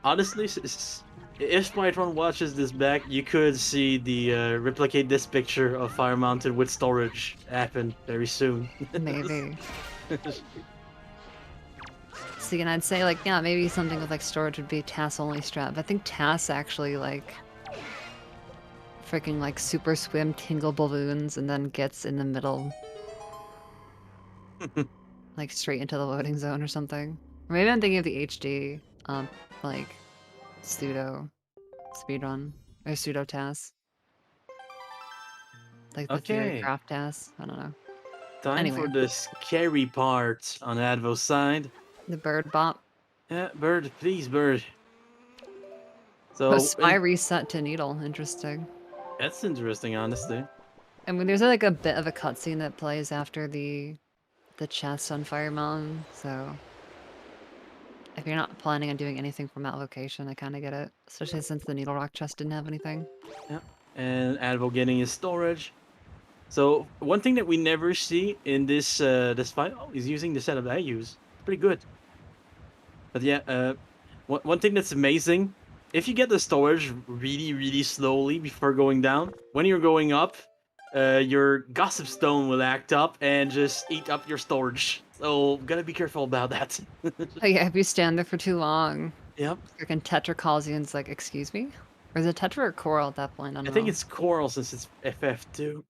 Honestly, if Spytron watches this back, you could see the replicate this picture of Fire Mountain with storage happen very soon. Maybe. See, and I'd say like, yeah, maybe something with like storage would be TAS only strat. But I think TAS actually like freaking like super swim tingle balloons and then gets in the middle, like straight into the loading zone or something. Or maybe I'm thinking of the HD, like pseudo speedrun or pseudo TAS, like the theory Okay, craft TAS. I don't know. time Anyway, for the scary part on Advo's side. the bird bop. Yeah, bird, please, bird. Oh, So spy reset to needle. Interesting. that's interesting, honestly. I mean, there's like a bit of a cutscene that plays after the chest on Fire Mountain, so if you're not planning on doing anything from that location, I kind of get it. Especially since the Needle Rock chest didn't have anything. Yeah, and Advo getting his storage. So one thing that we never see in this fight, oh, he's using the setup I use. Pretty good. But yeah, one thing that's amazing, if you get the storage really slowly before going down, when you're going up, your Gossip Stone will act up and just eat up your storage. So gotta be careful about that. Oh yeah, if you stand there for too long, Yep. freaking Tetra calls you and it's like, excuse me? Or is it Tetra or Coral at that point? I I don't think know. it's Coral since it's FF2.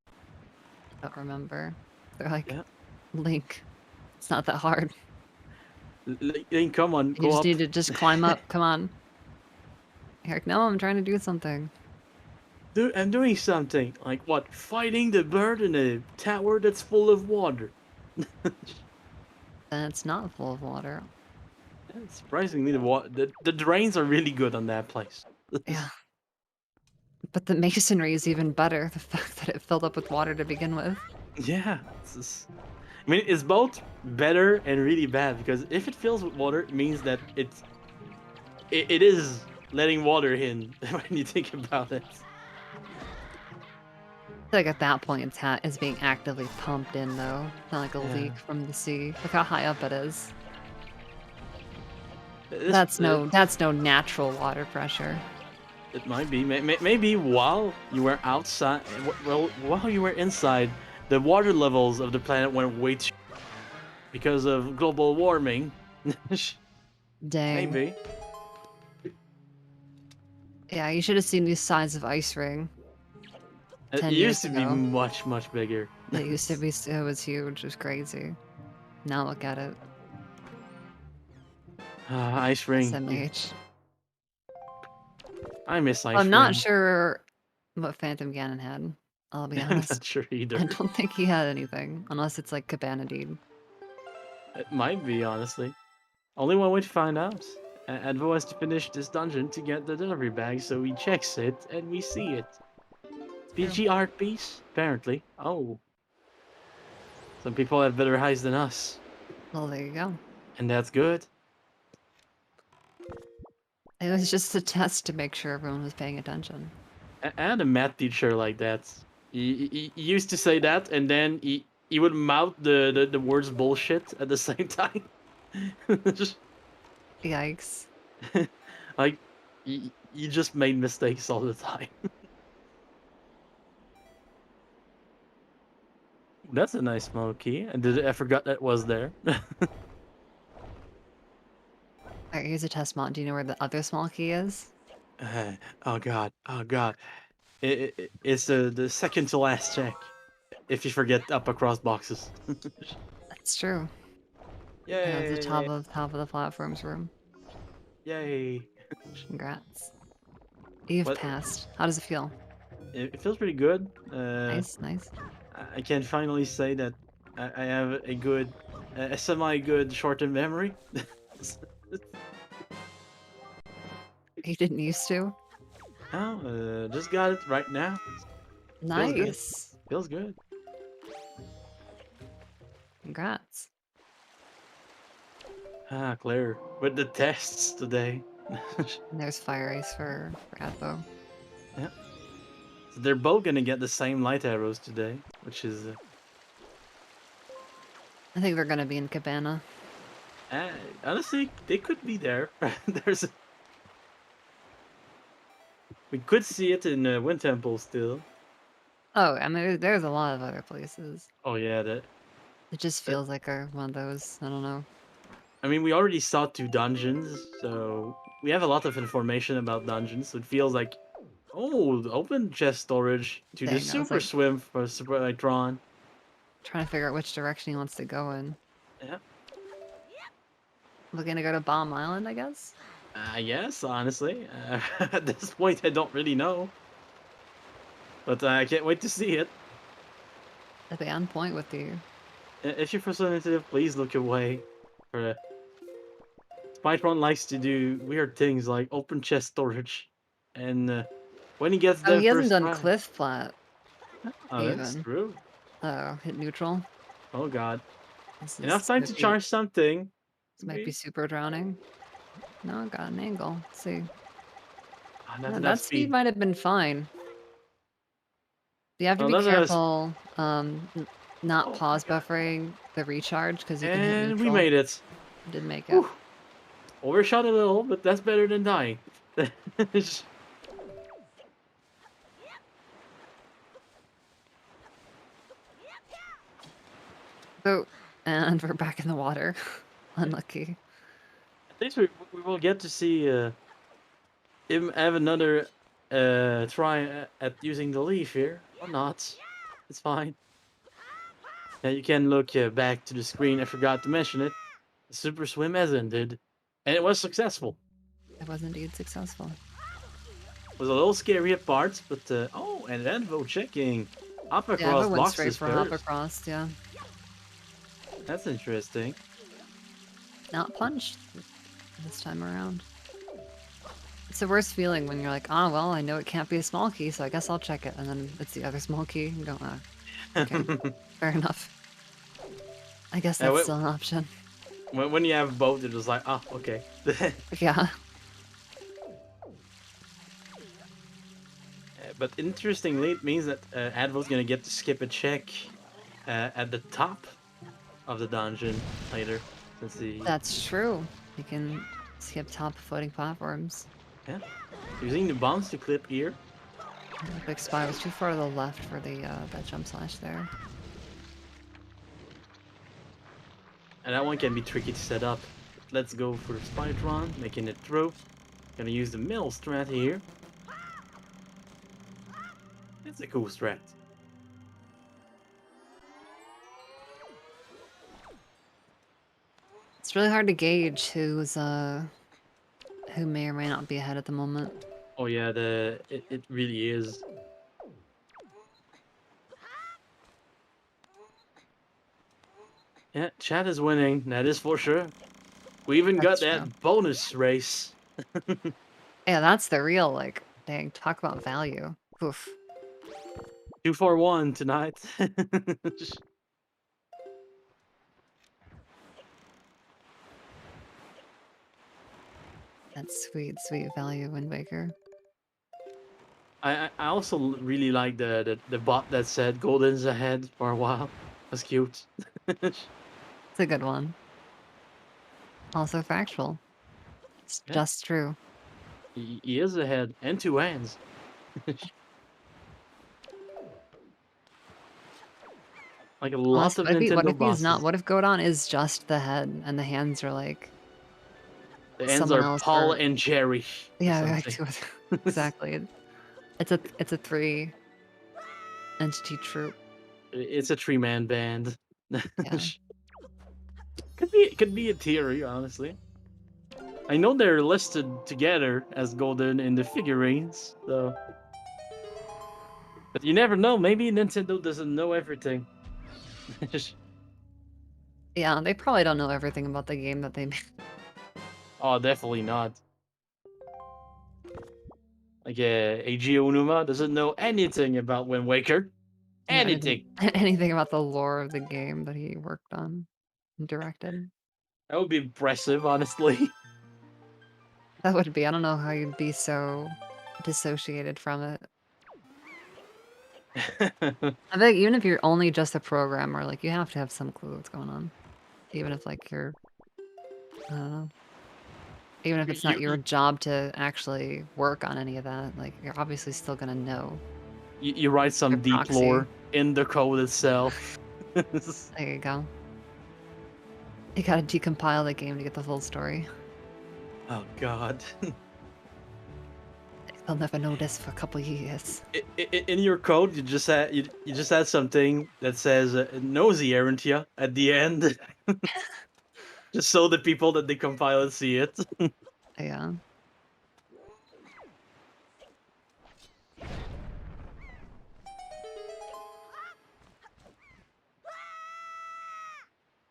I don't remember. They're like, Yeah. Link, it's not that hard. Link, come on, You go just up. need to just climb up. Come on. You're like, no, I'm trying to do something. Dude, I'm doing something. Like what? Fighting the bird in a tower that's full of water. And it's not full of water. Yeah, surprisingly, the drains are really good on that place. Yeah. But the masonry is even better. The fact that it filled up with water to begin with. Yeah, I mean, it's both better and really bad because if it fills with water, it means that it is letting water in when you think about it. Like at that point, it's being actively pumped in though, not like a Yeah. leak from the sea. Look how high up it is. This- That's no natural water pressure. It might be. Maybe while you were outside, well, while you were inside, the water levels of the planet went way too because of global warming. Dang. Maybe. Yeah, you should have seen the size of Ice Ring. It 10 used years to be ago. much bigger. It used to be, it was huge. It was crazy. Now look at it. Ice Ring. SMH. I miss Ice Ring. I'm not sure what Phantom Ganon had. I'll be I'm honest. not sure either. I don't think he had anything, unless it's like Cabana Deed. It might be, honestly. Only one way to find out. Advo has to finish this dungeon to get the delivery bag, so he checks it and we see it. PG art piece, apparently. Oh. Some people have better eyes than us. Well, there you go. And that's good. It was just a test to make sure everyone was paying attention. I had a math teacher like that. He used to say that, and then he would mouth the words bullshit at the same time. Just, Yikes. like, you just made mistakes all the time. That's a nice small key. I forgot that was there. Alright, here's a test mod. Do you know where the other small key is? Oh god. It's the second to last check. If you forget up across boxes. That's true. Yay! The top of the platforms room. Yay! Congrats. You've What? passed. How does it feel? It feels pretty good. Nice. I can finally say that I have a semi-good short-term memory. You didn't used to? Oh, just got it right now. Nice. Feels good. Congrats. Ah, Claire, with the tests today. And there's Fire Ice for Advo. So they're both gonna get the same light arrows today, which is I think they're gonna be in Cabana. honestly, they could be there. We could see it in Wind Temple still. Oh, I mean, there's a lot of other places. Oh yeah, that It just feels like one of those. I don't know. I mean, we already saw 2 dungeons, so we have a lot of information about dungeons. So it feels like, oh, the open chest storage to the Dang, I was super like swim for Spytron. trying to figure out which direction he wants to go in. Yeah, Looking to go to Bomb Island, I guess. yes, honestly, at this point, I don't really know, but I can't wait to see it. I'd be on point with you. If you're first initiative, please look away. For Spytron likes to do weird things like open chest storage, and when he gets Oh, there he hasn't first done try, Cliff Flat oh, that's even. true. Oh, hit neutral. Oh god, This enough is time might to be, charge something. this might be super drowning. No, I got an angle. Let's see. Not Yeah, enough that speed speed. might have been fine. You have to Well, be that's careful, not oh my pause god, buffering the recharge because you can hit and we neutral. made it. Did make it. Whew. Overshot a little, but that's better than dying. So, and we're back in the water. Unlucky. At least we will get to see him have another try at using the leaf here, or not. It's fine. Yeah, you can look back to the screen. I forgot to mention it. The super swim has ended, and it was successful. It was indeed successful. It was a little scary at parts, but oh, and Envo checking up Yeah, across I went straight boxes for hop first. across, yeah. That's interesting. Not punched this time around. It's the worst feeling when you're like, oh, well, I know it can't be a small key, so I guess I'll check it. And then it's the other small key and go, ah, okay, fair enough. I guess that's still an option. When you have both, it's just like, ah, okay. Yeah. But interestingly, it means that Advo's gonna get to skip a check at the top of the dungeon later. Since he... That's true. You can skip top floating platforms. Yeah. Using the bombs to clip here. The big spy was too far to the left for the that jump slash there. And that one can be tricky to set up. Let's go for the Spytron, making it through. Gonna use the mill strat here. It's a cool strat. It's really hard to gauge who's who may or may not be ahead at the moment. Oh yeah, it really is. Yeah, chat is winning, that is for sure. We even got That's that true. bonus race. Yeah, that's the real, like, dang, talk about value. Oof. 2-4-1 tonight. That's sweet, sweet value, Wind Waker. I also really like the bot that said Golden's ahead for a while. That's cute. It's a good one. Also factual. It's Yeah. just true. He is ahead, and 2 hands. Like a lot Unless, of what Nintendo if he's not? bosses. What if Godon is just the head and the hands are like The hands someone are else? Paul Or... and Jerry. Yeah, like, exactly. It's a 3 entity troop. It's a 3-man band. Yeah. Could be a theory, honestly. I know they're listed together as Golden in the figurines, so. But you never know. Maybe Nintendo doesn't know everything. Yeah, they probably don't know everything about the game that they made. Oh, definitely not. Like Eiji Onuma doesn't know anything about Wind Waker. Yeah, Anything. anything about the lore of the game that he worked on and directed. That would be impressive, honestly. That would be. I don't know how you'd be so dissociated from it. I think even if you're only just a programmer, like, you have to have some clue what's going on. Even if, like, you're... I don't know. Even if it's not your job to actually work on any of that, like, you're obviously still gonna know. You write some deep proxy. lore in the code itself. There you go. You gotta decompile the game to get the full story. Oh god. They'll never know this for a couple years. In your code, you just add something that says "nosy, aren't ya?" at the end, just so the people that they compile it see it. Yeah.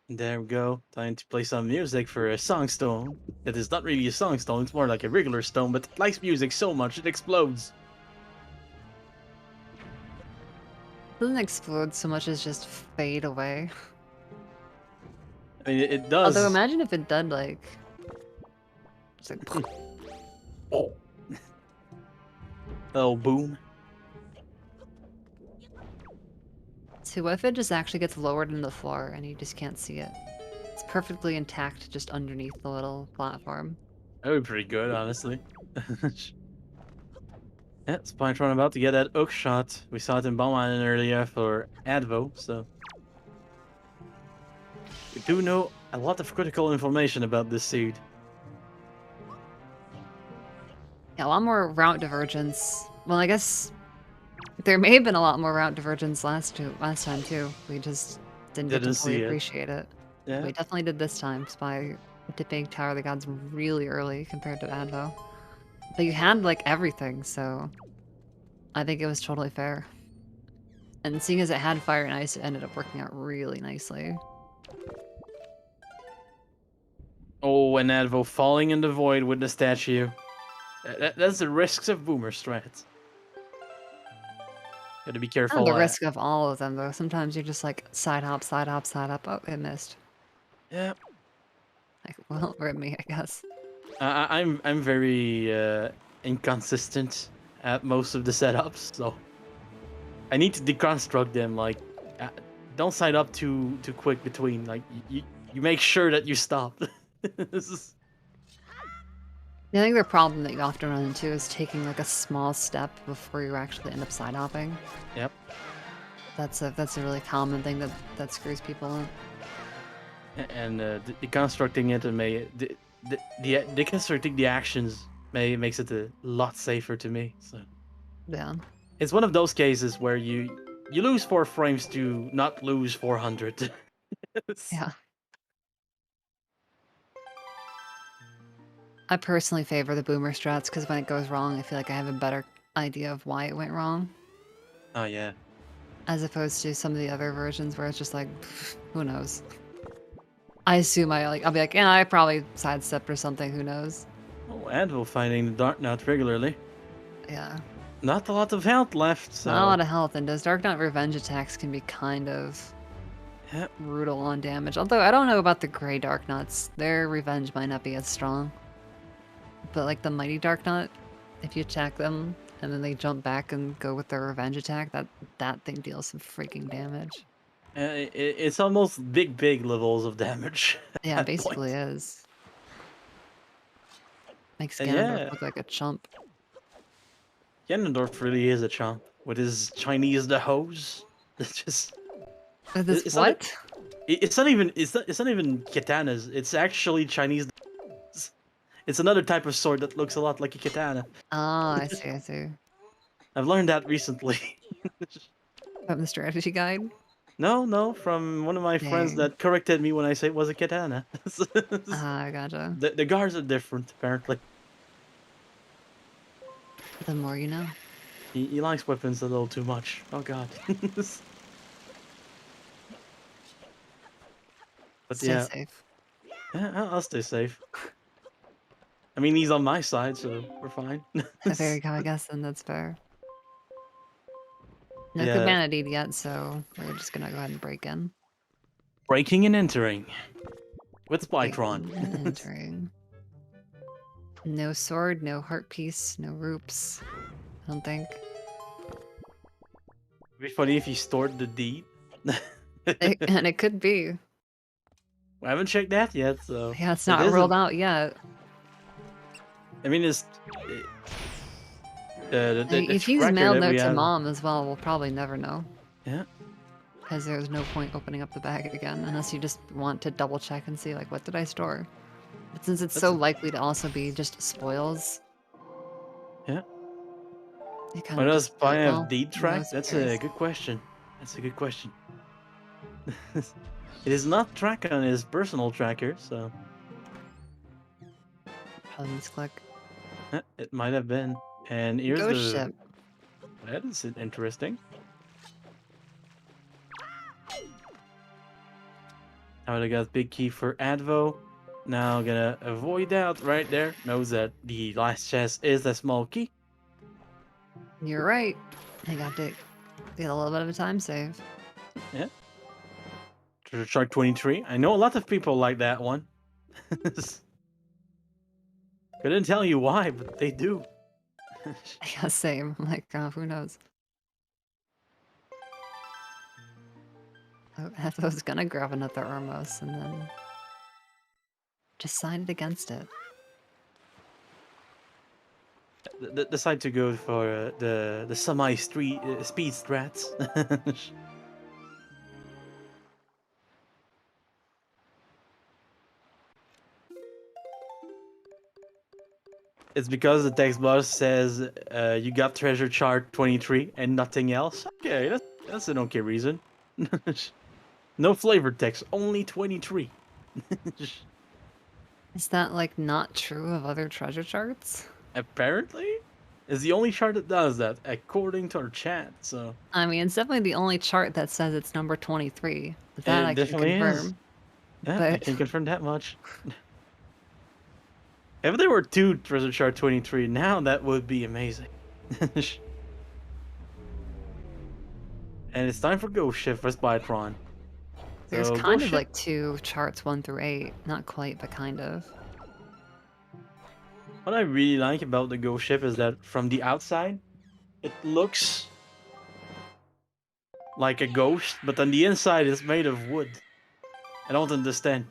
There we go. Time to play some music for a song stone. It is not really a song stone; it's more like a regular stone, but it likes music so much it explodes. Doesn't explode so much as just fade away. I mean, it does. Although imagine if it did like... It's like... Oh. Oh, boom. So what if it just actually gets lowered in the floor and you just can't see it? It's perfectly intact just underneath the little platform. That would be pretty good, honestly. Yeah, Spytron about to get that hook shot. We saw it in Bauman earlier for Advo, so... We do know a lot of critical information about this seed. Yeah, a lot more route divergence. Well, I guess there may have been a lot more route divergence last time too. We just didn't get to Didn't fully see it. appreciate it. Yeah. We definitely did this time by dipping Tower of the Gods really early compared to Advo. But you had like everything, so I think it was totally fair. And seeing as it had fire and ice, it ended up working out really nicely. Oh, and Advo falling in the void with the statue. That's the risks of boomer strats. Gotta be careful. The risk of all of them, though. Sometimes you're just like side hop, side hop, side hop. Oh, it missed. Yeah. Like, well, rip me, I guess. I'm very inconsistent at most of the setups, so I need to deconstruct them. Like, don't side up too quick between. Like, you make sure that you stop. This is... I think the problem that you often run into is taking like a small step before you actually end up side hopping. Yep. That's a really common thing that screws people up. And deconstructing it and deconstructing the actions makes it a lot safer to me. So Yeah. it's one of those cases where you lose 4 frames to not lose 400. Yeah. I personally favor the boomer strats because when it goes wrong, I feel like I have a better idea of why it went wrong. Oh yeah. As opposed to some of the other versions where it's just like, who knows? I assume I'll be like, yeah, I probably sidestepped or something, who knows? Oh, Advil finding the Dark Knight regularly. Yeah. Not a lot of health left, so... Not a lot of health, and those Dark Knight revenge attacks can be kind of brutal on damage. Although I don't know about the gray Dark Knights. Their revenge might not be as strong. But like the Mighty Dark Knight, if you attack them and then they jump back and go with their revenge attack, that thing deals some freaking damage. It's almost big levels of damage. Yeah, basically is. Makes Ganondorf look like a chump. Ganondorf really is a chump with his Chinese the hose. It's just. It's what? It's not even katanas. It's actually Chinese. It's another type of sword that looks a lot like a katana. Ah, I see, I see. I've learned that recently. From the strategy guide? No, from one of my friends that corrected me when I say it was a katana. I gotcha. The guards are different, apparently. The more you know. He likes weapons a little too much. Oh god. But Stay safe. Yeah, I'll stay safe. I mean, he's on my side, so we're fine. There you go, I guess, then that's fair. No humanity yet, so we're just gonna go ahead and break in. Breaking and entering. With Spytron. Entering. No sword, no heart piece, no roops. I don't think. It'd be funny if you stored the deed. And it could be. I haven't checked that yet, so... Yeah, it's not ruled out yet. I mean, it's... if he's mailed note to mom as well, we'll probably never know. Yeah. Because there's no point opening up the bag again unless you just want to double check and see, like, what did I store? But since it's so likely to also be just spoils, Yeah. you kind Why of does just Spy have well, deed who track? knows, That's who a cares? good question. That's a good question. It is not track on his personal tracker, so Probably misclick. it might have been. And here's Ghost the. ship. That is interesting. I would have got big key for Advo. Now gonna avoid that right there. Knows that the last chest is a small key. You're right. I got to get a little bit of a time save. Yeah. Treasure Shark 23. I know a lot of people like that one. Couldn't tell you why, but they do. Yeah, same. I'm like, who knows? I was gonna grab another Ormos and then decided against it. Decide to go for the semi street speed strats. It's because the text box says you got treasure chart 23 and nothing else. Okay, that's an okay reason. No flavor text, only 23. Is that, like, not true of other treasure charts? Apparently, it's the only chart that does that, according to our chat. So I mean, it's definitely the only chart that says it's number 23. That it I can definitely is. confirm. Yeah, I But can confirm that much. If there were 2 treasure chart 23 now, that would be amazing. And it's time for Ghost Shift for Spytron. there's So kind Ghost of Shift, like 2 charts 1 through 8. Not quite, but kind of. what I really like about the Ghost Ship is that from the outside, it looks like a ghost, but on the inside it's made of wood. I don't understand.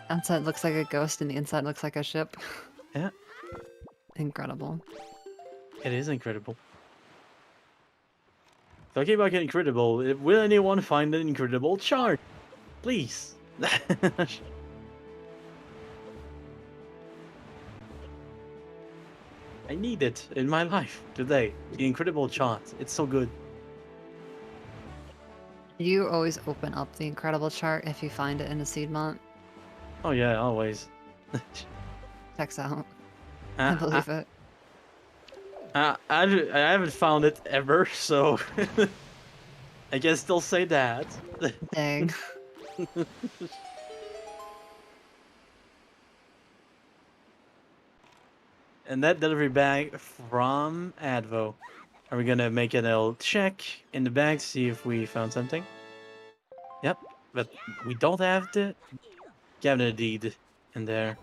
Outside looks like a ghost and the inside looks like a ship. Yeah, Incredible. it is incredible. Talking about incredible, will anyone find an incredible chart? Please. I need it in my life today. The incredible chart. It's so good. You always open up the incredible chart if you find it in a seed mont. Oh yeah, always. Checks out. I I, believe it. I haven't found it ever, so I can still say that. Dang. And that delivery bag from Advo. Are we gonna make a little check in the bag, see if we found something? Yep, but we don't have the cabinet deed in there.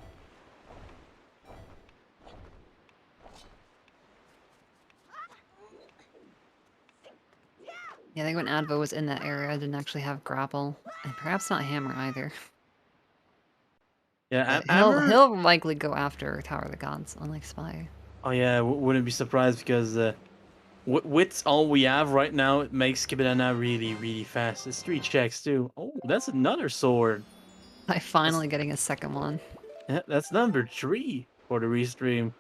Yeah, I think when Advo was in that area, I didn't actually have grapple. And perhaps not hammer either. Yeah, But he'll likely go after Tower of the Gods, unlike Spy. Oh yeah, wouldn't be surprised because with all we have right now, it makes Kibidana really, really fast. It's 3 checks too. Oh, that's another sword. By finally getting a second one. Yeah, that's number 3 for the restream.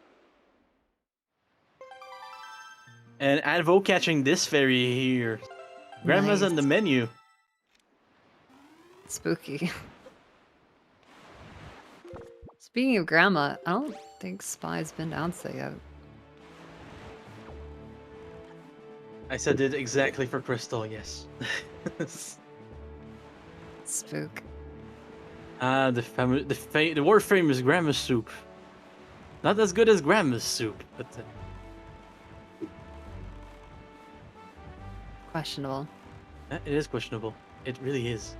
And Advo catching this fairy here. Grandma's Nice. on the menu. Spooky. Speaking of Grandma, I don't think Spy's been to Outset yet. I said it exactly for Crystal, yes. Spook. The world famous Grandma's soup. Not as good as Grandma's soup, but Questionable. it is questionable. It really is.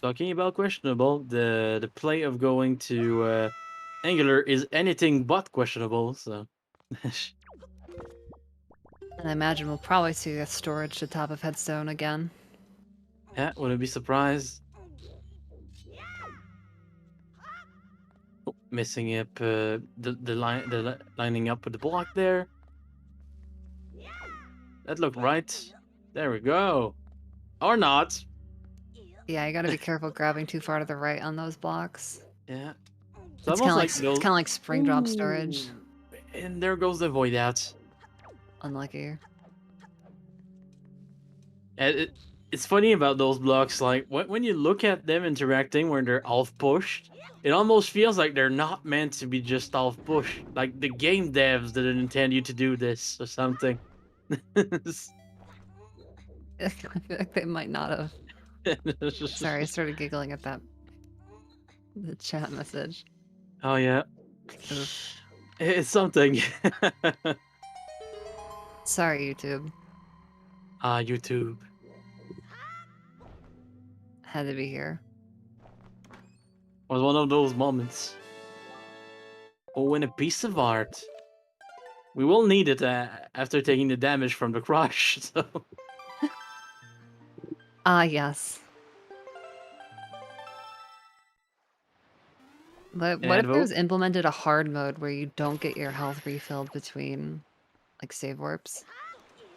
Talking about questionable, the play of going to Angular is anything but questionable. So, And I imagine we'll probably see a storage to top of Headstone again. yeah, wouldn't be surprised. Oh, missing up the lining up with the block there. That looked right. There we go. Or not. Yeah, you gotta be careful grabbing too far to the right on those blocks. Yeah. It's It's almost like it's those. kind of like spring drop storage. Ooh, and there goes the void out. Unlucky. And it's funny about those blocks, like when you look at them interacting when they're half pushed, it almost feels like they're not meant to be just half pushed. Like the game devs didn't intend you to do this or something. I feel like they might not have. Sorry, I started giggling at the chat message. Oh yeah, Oof. it's something. Sorry, YouTube. YouTube. Had to be here. Was one of those moments. Oh, and a piece of art. We will need it after taking the damage from the crush. So. Yes. But And what if there Advo? was implemented a hard mode where you don't get your health refilled between, like, save warps?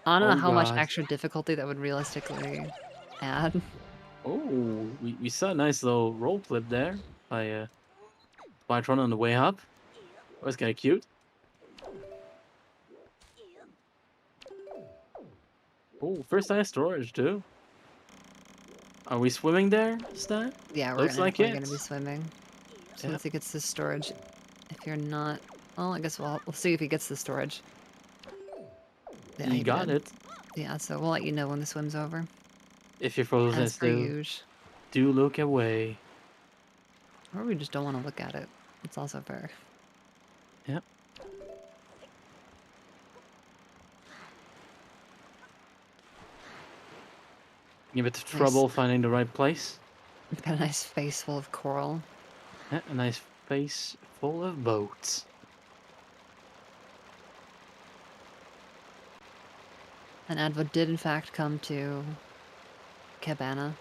I don't know Oh, how much God. extra difficulty that would realistically add. Oh, we saw a nice little roll clip there by Spytron on the way up. That was kind of cute. Oh, first eye storage too. Are we swimming there, Stan? Yeah, we're Looks like definitely it. gonna be swimming. So Yeah. once he gets the storage. If you're not, well, I guess we'll see if he gets the storage. Yeah, You he got did. it. Yeah, so we'll let you know when the swim's over. If you're frozen, As per still, usual. do look away. Or we just don't want to look at it. It's also fair. Yep. Give it trouble finding the right place. It's got a nice face full of coral. Yeah, a nice face full of boats. And Advo did in fact come to Cabana.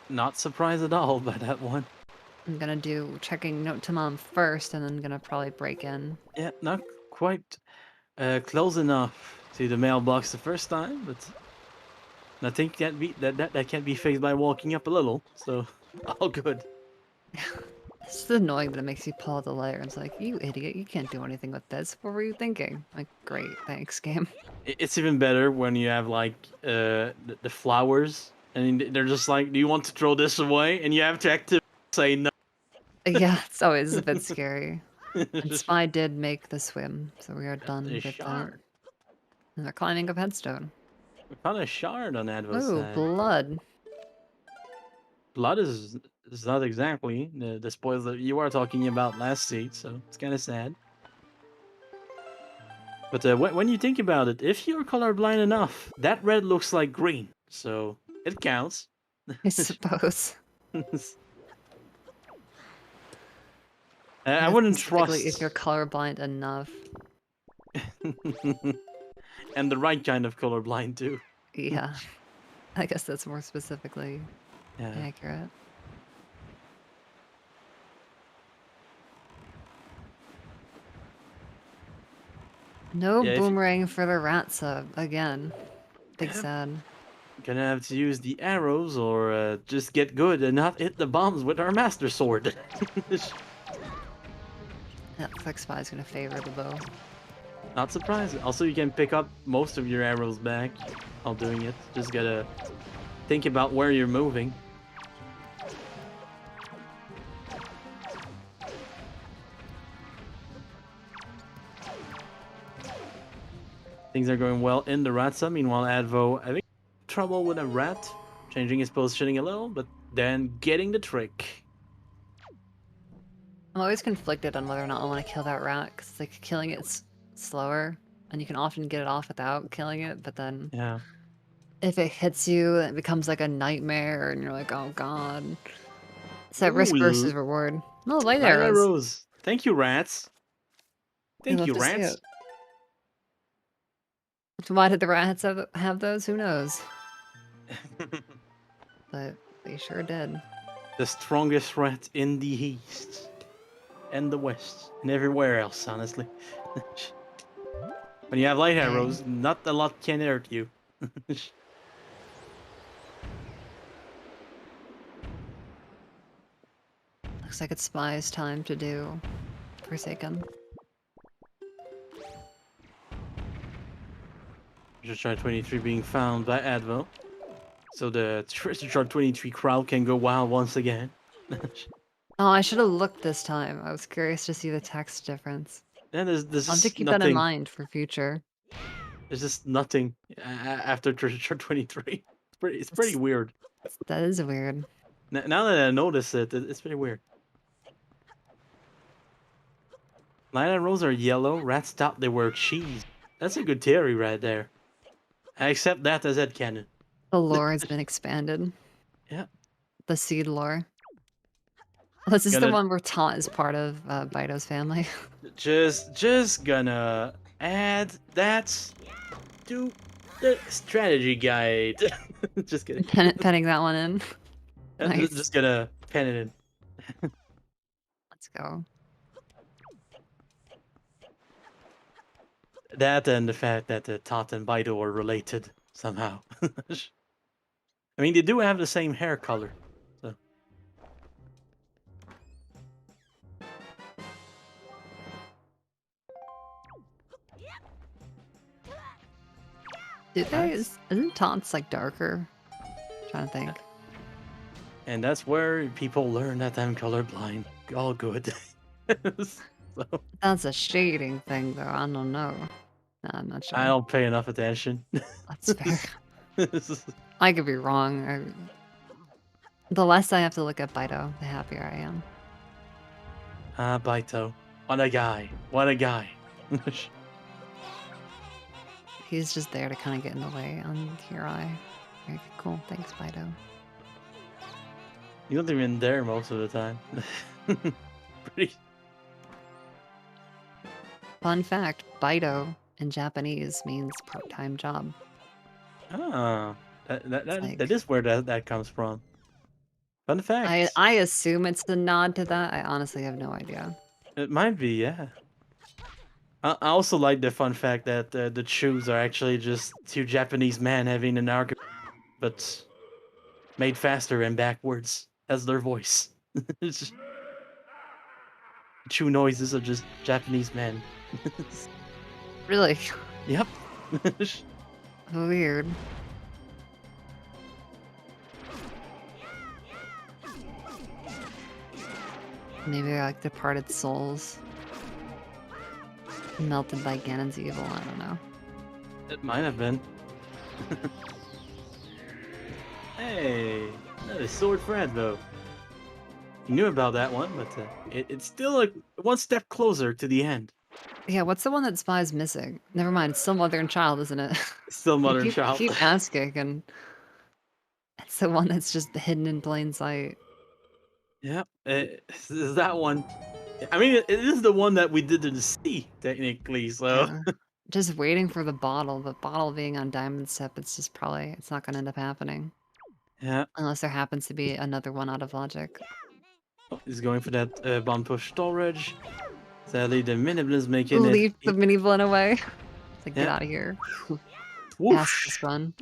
Not surprised at all by that one. I'm gonna do checking note to mom first and then gonna probably break in. Yeah, not quite close enough to the mailbox the first time, but nothing can be that can't be fixed by walking up a little. So all good. It's just annoying that it makes you pull out the layer. It's like, you idiot, you can't do anything with this. What were you thinking? Like, great, thanks, game. It's even better when you have like the flowers, and they're just like, "Do you want to throw this away?" And you have to actively say no. Yeah, it's always a bit scary. And Spy did make the swim, so we are done A with that. shard. And they're climbing up headstone. We found a shard on Advo's Ooh, side. blood. Blood is not exactly the spoils that you are talking about last seat, so it's kind of sad. But when you think about it, if you're colorblind enough, that red looks like green, so it counts. I suppose. I wouldn't Specifically trust. if you're colorblind enough. And the right kind of colorblind too. Yeah. I guess that's more specifically Yeah. accurate. No Yeah, boomerang for the rat sub again. Big Yep. sad. Gonna have to use the arrows or just get good and not hit the bombs with our master sword. Yeah, looks like Spy's gonna favor the bow. Not surprised. Also, you can pick up most of your arrows back while doing it. Just gotta think about where you're moving. Things are going well in the Ratsa. Meanwhile, Advo having trouble with a rat, changing his positioning a little, but then getting the trick. I'm always conflicted on whether or not I want to kill that rat, because like killing it's slower, and you can often get it off without killing it, but then Yeah. if it hits you, it becomes like a nightmare, and you're like, oh god. It's that risk Ooh, versus reward. No, light Light arrows. arrows. Thank you, rats. Thank love you, to see rats. it. Why did the rats have those? Who knows? But they sure did. The strongest rat in the east and the west and everywhere else, honestly. When you have light arrows, not a lot can hurt you. Looks like it's Spy's time to do Forsaken. Treasure Chart 23 being found by Advo. So the Treasure Chart 23 crowd can go wild once again. Oh, I should have looked this time. I was curious to see the text difference. Yeah, there's I'll have to just keep that in nothing. mind for future. There's just nothing after Treasure Chart 23. It's pretty weird. That is weird. Now that I notice it, it's pretty weird. Lion and Rose are yellow. Rats thought they were cheese. That's a good theory right there. I accept that as headcanon. The lore has been expanded. Yeah. The seed lore. This is the Gonna- one where Taunt is part of Bito's family. Just gonna add that to the strategy guide. Just kidding. Penning that one in. Nice. Just gonna pen it in. Let's go. That and the fact that the Tot and Baido are related somehow. I mean, they do have the same hair color. So. Do they? Isn't Taunt's like darker? Trying to think. And that's where people learn that I'm colorblind. All good. So, That's a shading thing, though. I don't know. No, I'm not sure. I don't pay enough attention. That's fair. I could be wrong. The less I have to look at Bito, the happier I am. Baito. What a guy. What a guy. He's just there to kind of get in the way on Hirai. Very cool. Thanks, Bito. You don't even there most of the time. Pretty. Fun fact, Bito in Japanese means part-time job. Ah, that like- is where that comes from. Fun fact. I assume it's the nod to that. I honestly have no idea. It might be, yeah. I also like the fun fact that the shoes are actually just two Japanese men having an argument, but made faster and backwards as their voice. It's just, shoe noises are just Japanese men. Really Yep. weird. Maybe they're like departed souls. Melted by Ganon's evil, I don't know. It might have been. Hey, another sword for Advo. You knew about that one, but it's still like one step closer to the end. Yeah, what's the one that Spy's missing? Never mind, it's still Mother and Child, isn't it? It's still Mother and keep, Child. keep asking, and it's the one that's just hidden in plain sight. Yeah, is that one? I mean, it is the one that we didn't see technically. So Yeah. Just waiting for the bottle, but bottle being on Diamond Step, it's just probably, it's not going to end up happening. yeah, Unless there happens to be another one out of logic. he's going for that bomb push storage. Sadly, the Miniblin's making Leave it. the mini blend away. It's like, get Yeah. out of here. Whoosh. Pacifist run.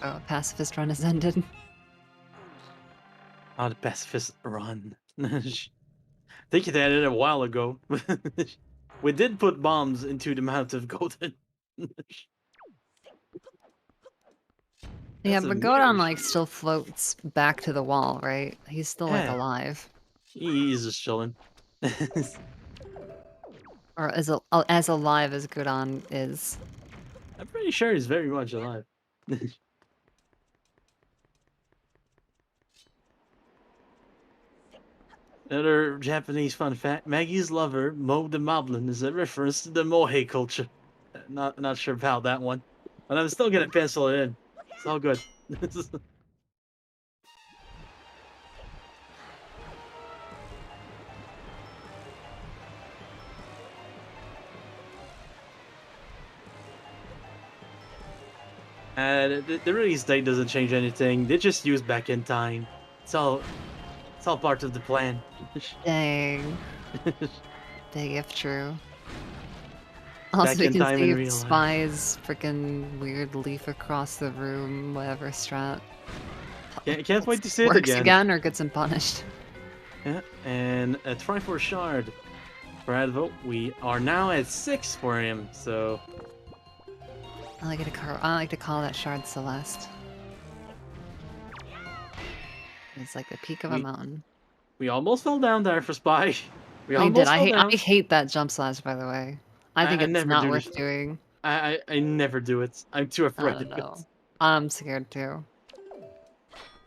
Oh, pacifist run has ended. Oh, the pacifist run. I think it ended a while ago. We did put bombs into the mouth of Golden. Yeah, That's a but Godon mirror. like still floats back to the wall, right? He's still like Yeah. alive. He's just chilling. Or as alive as Godon is. I'm pretty sure he's very much alive. Another Japanese fun fact: Maggie's lover, Mo the Moblin, is a reference to the Mohe culture. Not sure about that one, but I'm still gonna pencil it in. It's all good. The release date doesn't change anything. They just use back in time. It's all part of the plan. Dang. Dang, if true. Also, back we in can time in see real life. Spy's freaking weird leaf across the room, whatever strat. Can't wait to see it Works again. or gets him punished. Yeah, and a try for a shard. For Advo, we are now at 6 for him, so... I like to call that shard Celeste. It's like the peak of a We- mountain. We almost fell down there for Spy. We We did. almost fell down. I hate that jump slash, by the way. I think I it's never not do worth this. doing. I never do it. I'm too I afraid don't of know. it. I'm scared too.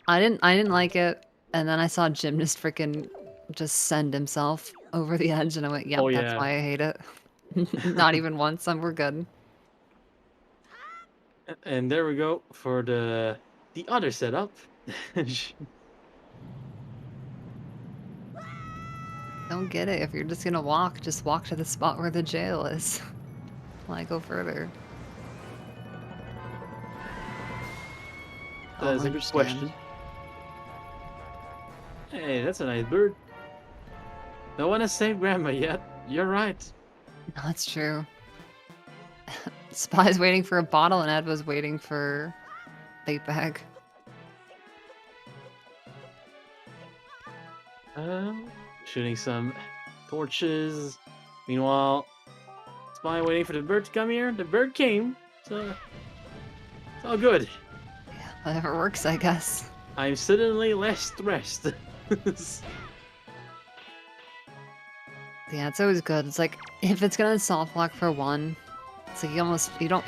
I didn't like it, and then I saw Gymnast freaking just send himself over the edge, and I went, "Yep, Oh that's yeah. why I hate it." Not even once, and we're good. And there we go for the other setup. Don't get it. If you're just gonna walk, just walk to the spot where the jail is. Why go further? That is a good question. Hey, that's a nice bird. No one has saved Grandma yet. You're right. No, that's true. Spy's waiting for a bottle, and Ed was waiting for bait bag. Shooting some torches. Meanwhile, Spy waiting for the bird to come here. The bird came, so it's all good. Yeah, whatever works, I guess. I'm suddenly less stressed. Yeah, it's always good. It's like, if it's gonna soft lock for one, it's like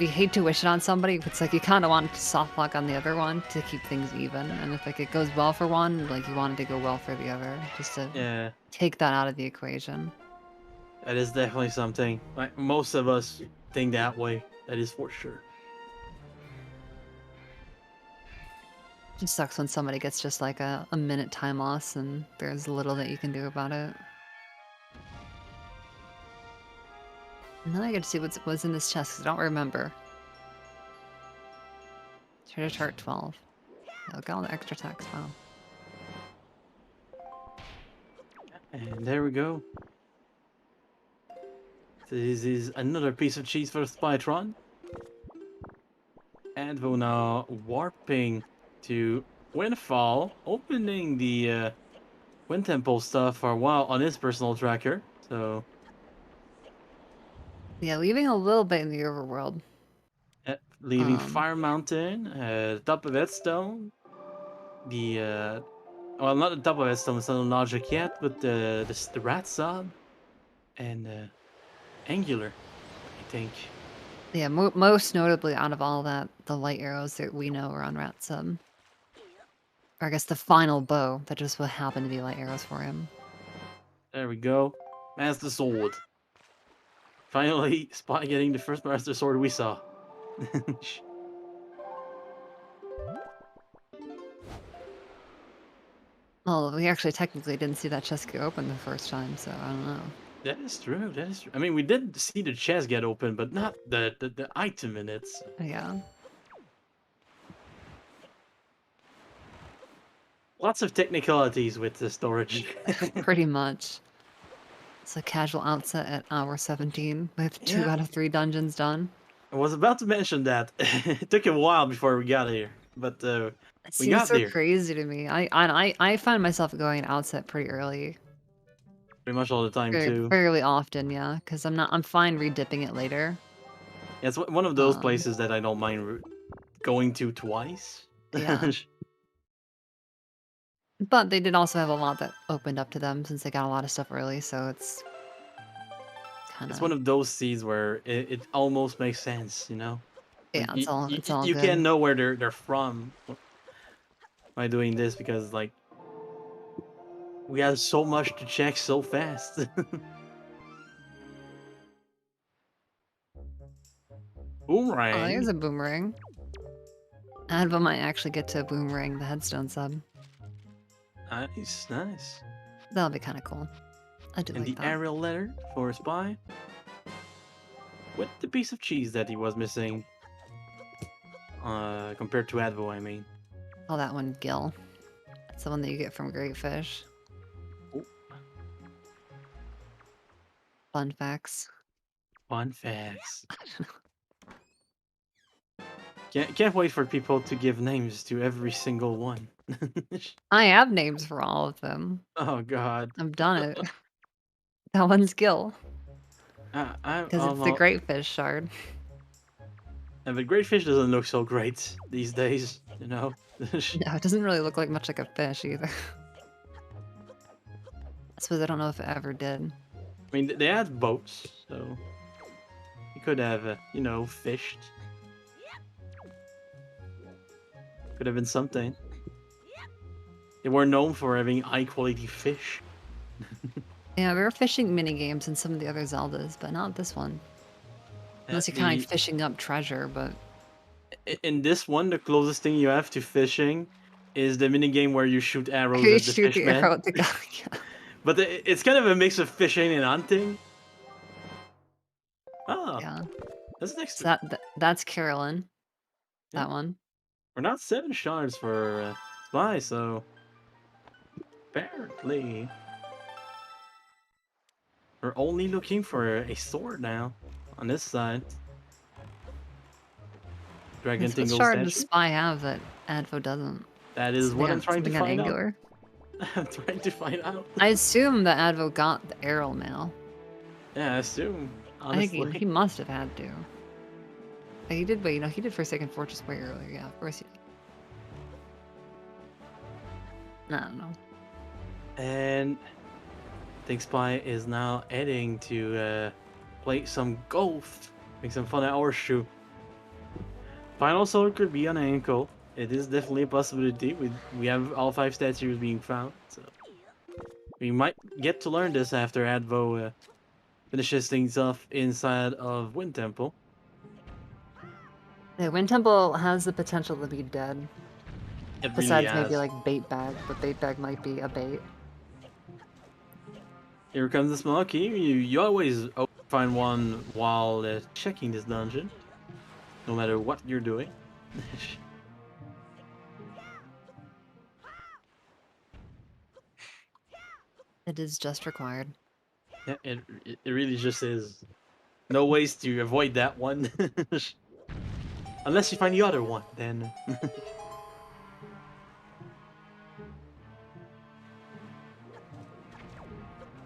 you hate to wish it on somebody, but it's like you kind of want to soft lock on the other one to keep things even. And if like it goes well for one, like you want it to go well for the other, just to Yeah, take that out of the equation. that is definitely something. Like most of us think that way. That is for sure. Just sucks when somebody gets just like a minute time loss and there's little that you can do about it. And then I get to see what's in this chest, 'cause I don't remember. Treasure chart 12. Oh, got all the extra text, wow. And there we go. This is another piece of cheese for Spytron. And we're now warping to Windfall, opening the Wind Temple stuff for a while on his personal tracker. So Yeah, leaving a little bit in the overworld. leaving Fire Mountain, top of Headstone, well, not the top of Headstone, it's not logic yet, but the Rat Sub and Angular, I think. Yeah, most notably out of all that, the light arrows that we know are on Ratsub. Or I guess the final bow, that just would happen to be light arrows for him. There we go. Master Sword. Finally, Spy getting the first Master Sword we saw. Well, we actually technically didn't see that chest get open the first time, so I don't know. That is true, that is true. I mean, we did see the chest get open, but not the item in it. So. Yeah. Lots of technicalities with the storage. Pretty much. It's a casual outset at hour 17 with 2 Yeah. out of 3 dungeons done. I was about to mention that. It took a while before we got here, but It we seems got so there. crazy to me. I find myself going outset pretty early. Pretty much all the time too. Fairly often, yeah, because I'm fine redipping it later. Yeah, it's one of those places that I don't mind going to twice. Yeah. But they did also have a lot that opened up to them since they got a lot of stuff early, so it's kind It's of... one of those seeds where it almost makes sense, you know? Yeah, Like, it's all you good. can't know where they're from by doing this because, like, we have so much to check so fast. Boomerang. Oh, there's a boomerang. Adva might actually get to boomerang the headstone sub. Nice, nice. That'll be kind of cool. I do And like the that. aerial letter for Spy. With the piece of cheese that he was missing. Compared to Advo, I mean. Oh, that one, Gil. That's the one that you get from Great Fish. Oh. Fun facts. Fun facts. Can't wait for people to give names to every single one. I have names for all of them. Oh god. I've done it. That one's Gil. I'm Because it's the great fish shard. And the great fish doesn't look so great these days, you know. No, it doesn't really look like much like a fish either. I suppose I don't know if it ever did. I mean, they had boats, so you could have, you know, fished. Could have been something. They were known for having high-quality fish. Yeah, there were fishing mini games in some of the other Zeldas, but not this one. Unless you're kind of fishing up treasure, but... In this one, the closest thing you have to fishing is the minigame where you shoot arrows You at the shoot the fishman. arrow at the guy. Yeah. But it's kind of a mix of fishing and hunting. Oh, Yeah. that's next So to... that's Carolyn. Yeah. That one. We're not 7 shards for Spy, so... Apparently... We're only looking for a sword now. On this side. Dragon What Tingle shard does statue. Spy have that Advo doesn't? That is what I'm trying to Something find out. angular? I'm trying to find out. I assume that Advo got the arrow mail. Yeah, I assume. I Honestly. think he must have had to. He did, but you know, he did Forsaken Fortress way earlier. Yeah, of course he did. I don't know. And I think Spy is now heading to play some golf. Make some fun horseshoe. Final sword could be on ankle. It is definitely a possibility. We have all 5 statues being found, so we might get to learn this after Advo finishes things off inside of Wind Temple. Yeah, Wind Temple has the potential to be dead. It Besides really maybe has. like Bait Bag, but Bait Bag might be a bait. Here comes the small key. You always find one while checking this dungeon, no matter what you're doing. It is just required. Yeah, it really just is. No ways to avoid that one. Unless you find the other one, then...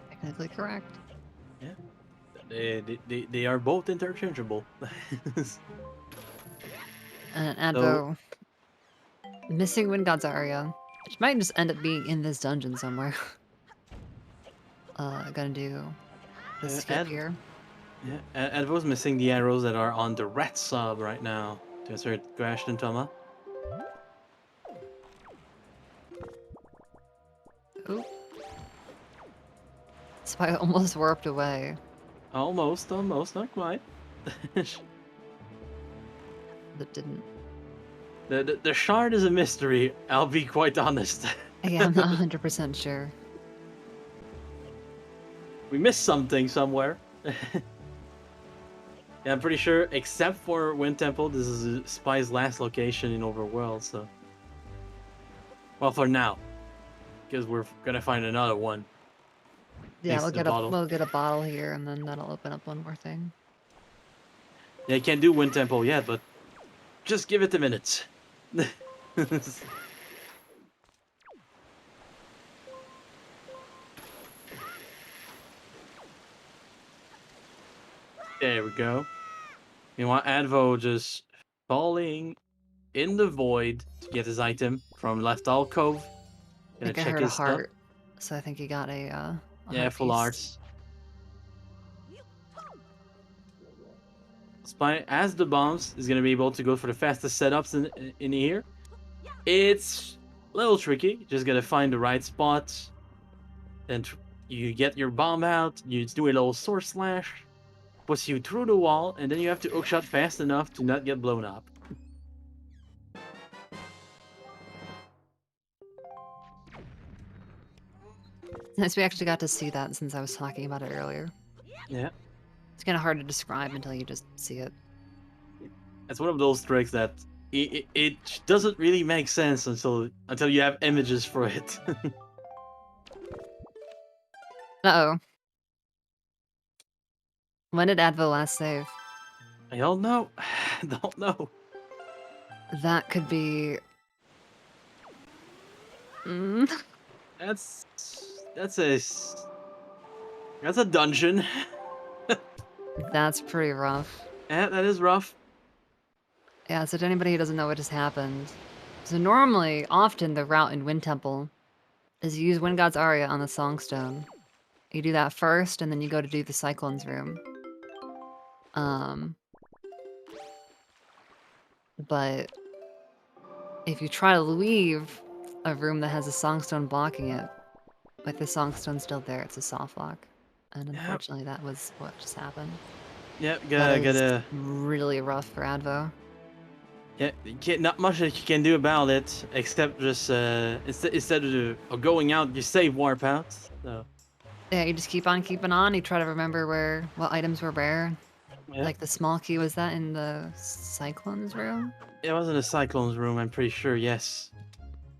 Technically correct. Yeah. They are both interchangeable. And Advo missing Wind God's Aria, which might just end up being in this dungeon somewhere. Gonna do the skip here. Yeah, Advo's missing the arrows that are on the rat sub right now. To insert Crash and Toma. Oop. Spy almost warped away. Almost, not quite. But didn't. The shard is a mystery, I'll be quite honest. Yeah, I'm not 100% sure. We missed something somewhere. Yeah, I'm pretty sure, except for Wind Temple, this is Spy's last location in Overworld, so... Well, for now. Because we're gonna find another one. Yeah, Next we'll to the get a bottle here, and then that'll open up one more thing. Yeah, you can't do Wind Temple yet, but... Just give it a minute. There we go. You want Advo just falling in the void to get his item from left alcove. I think I heard a heart, so I think he got a Yeah, heart full piece. arts. Spy, as the bombs, is going to be able to go for the fastest setups in here. It's a little tricky. Just got to find the right spot. Then you get your bomb out. You do a little sword slash. Puts you through the wall. And then you have to hookshot fast enough to not get blown up. Nice, we actually got to see that since I was talking about it earlier. Yeah. It's kind of hard to describe until you just see it. It's one of those tricks that it doesn't really make sense until you have images for it. Uh-oh. When did Advo last save? I don't know. I don't know. That could be. Mm, That's a that's a dungeon. that's pretty rough. Yeah, that is rough. Yeah, so to anybody who doesn't know what just happened. So normally, often the route in Wind Temple is you use Wind God's Aria on the Songstone. You do that first, and then you go to do the Cyclones room. But if you try to leave a room that has a Songstone blocking it, with the Songstone still there, it's a soft lock. And Yep. unfortunately, that was what just happened. Yep, That is gotta. really rough for Advo. Yeah, not much that you can do about it, except just instead of going out, you save warp out. So Yeah, you just keep on keeping on. You try to remember what items were where. yeah, Like the small key, was that in the Cyclones room? it was in the Cyclones room. I'm pretty sure. Yes.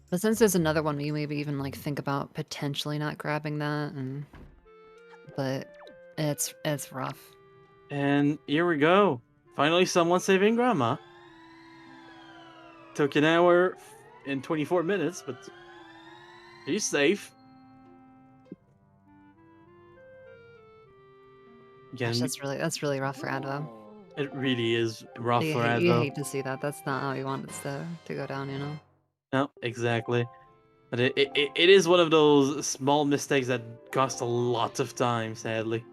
But since there's another one, you maybe even like think about potentially not grabbing that. But it's rough. And here we go. Finally, someone saving Grandma. Took an hour and 24 minutes, but he's safe. Gosh, Again, that's really rough for Advo. it really is rough for You Advo. hate to see that. That's not how you want it to go down, you know? No, exactly. But it is one of those small mistakes that cost a lot of time, sadly.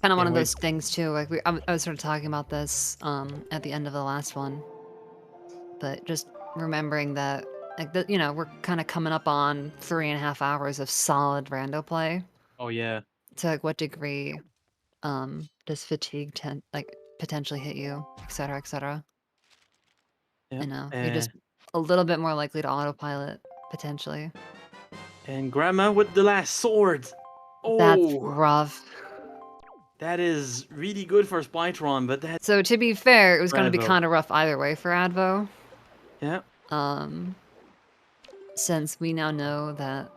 Kind of one Can't of wait. those things too. Like I was sort of talking about this at the end of the last one, but just remembering that we're kind of coming up on 3.5 hours of solid rando play. Oh yeah. To like what degree does fatigue potentially hit you, etc., etc. Yeah. You know, you're just a little bit more likely to autopilot potentially. And Grandma with the last sword. That's Oh, rough. that is really good for Spytron, but that's So to be fair, it was going to be Advo. kind of rough either way for Advo. Yeah. Since we now know that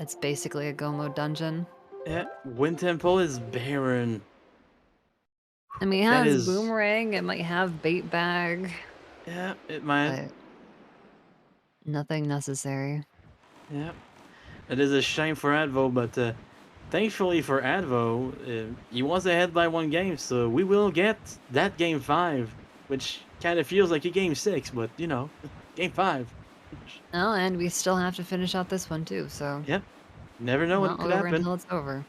it's basically a go mode dungeon. Yeah. Wind Temple is barren. I mean, it That has is. boomerang, it might have bait bag, Yeah, it might. but nothing necessary. Yeah. It is a shame for Advo, but thankfully for Advo, he was ahead by 1 game, so we will get that game 5, which kind of feels like a game 6, but you know, game 5. Oh, and we still have to finish out this one too, so Yep. Never know what not could over happen. until it's over.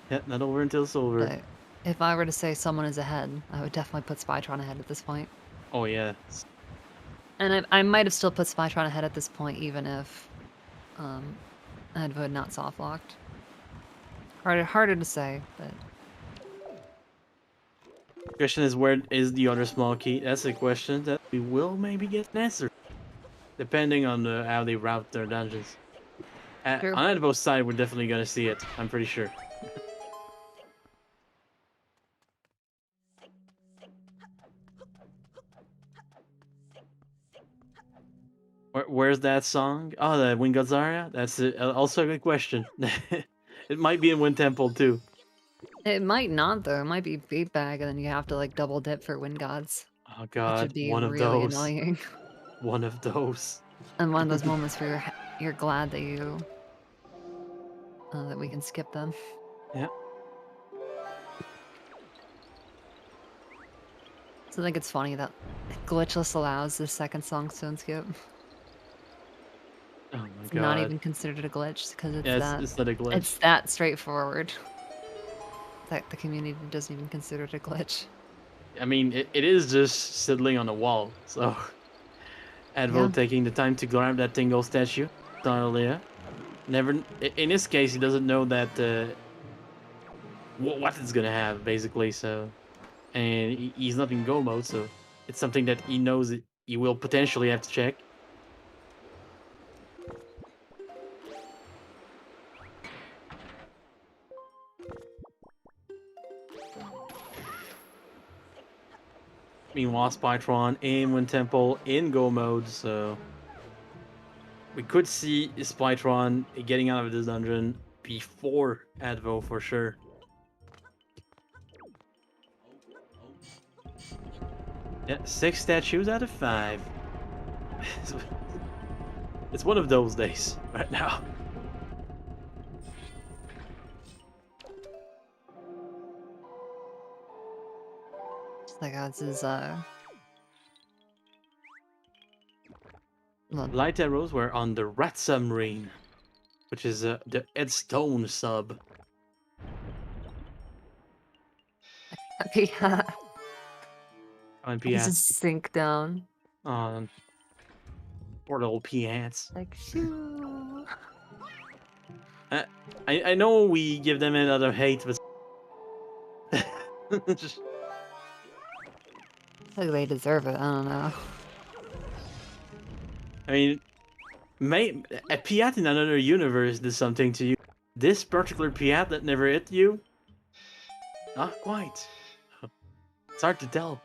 Yeah, not over until it's over. But if I were to say someone is ahead, I would definitely put Spytron ahead at this point. Oh yeah. And I might have still put Spytron ahead at this point, even if Advo had not soft locked. Harder to say, but Question is, where is the other small key? That's a question that we will maybe get an answer, depending on how they route their dungeons. True. On Advo's side, we're definitely gonna see it. I'm pretty sure. Where's that song? Oh, the Wind God's Aria? That's also a good question. It might be in Wind Temple too. It might not though. It might be bait bag, and then you have to like double dip for wind gods, Oh which god, would be one of really those. annoying. One of those. And one of those moments where you're glad that that we can skip them. Yeah. So I think it's funny that glitchless allows the second Songstone skip. Oh my It's god. not even considered a glitch because it's Yeah, it's not a glitch. it's that straightforward. That the community doesn't even consider it a glitch. I mean, it is just settling on a wall, so... Advo Yeah. taking the time to grab that Tingle statue. Totally, never... In this case, he doesn't know that... what it's gonna have, basically, so... And he's not in go mode, so... It's something that he knows he will potentially have to check. Meanwhile, Spytron in Wind Temple in go mode, so... we could see Spytron getting out of this dungeon before Advo for sure. Yeah, 6 statues out of 5. It's one of those days right now. Just like odds is well, Light arrows were on the rat submarine, which is the Ed Stone sub. yeah. On He's PS. just sink down. On poor little peants. Like shoo. I know we give them a lot of hate, but just, Like they deserve it. I don't know. I mean, a Piat in another universe did something to you. This particular Piat that never hit you? Not quite. It's hard to tell.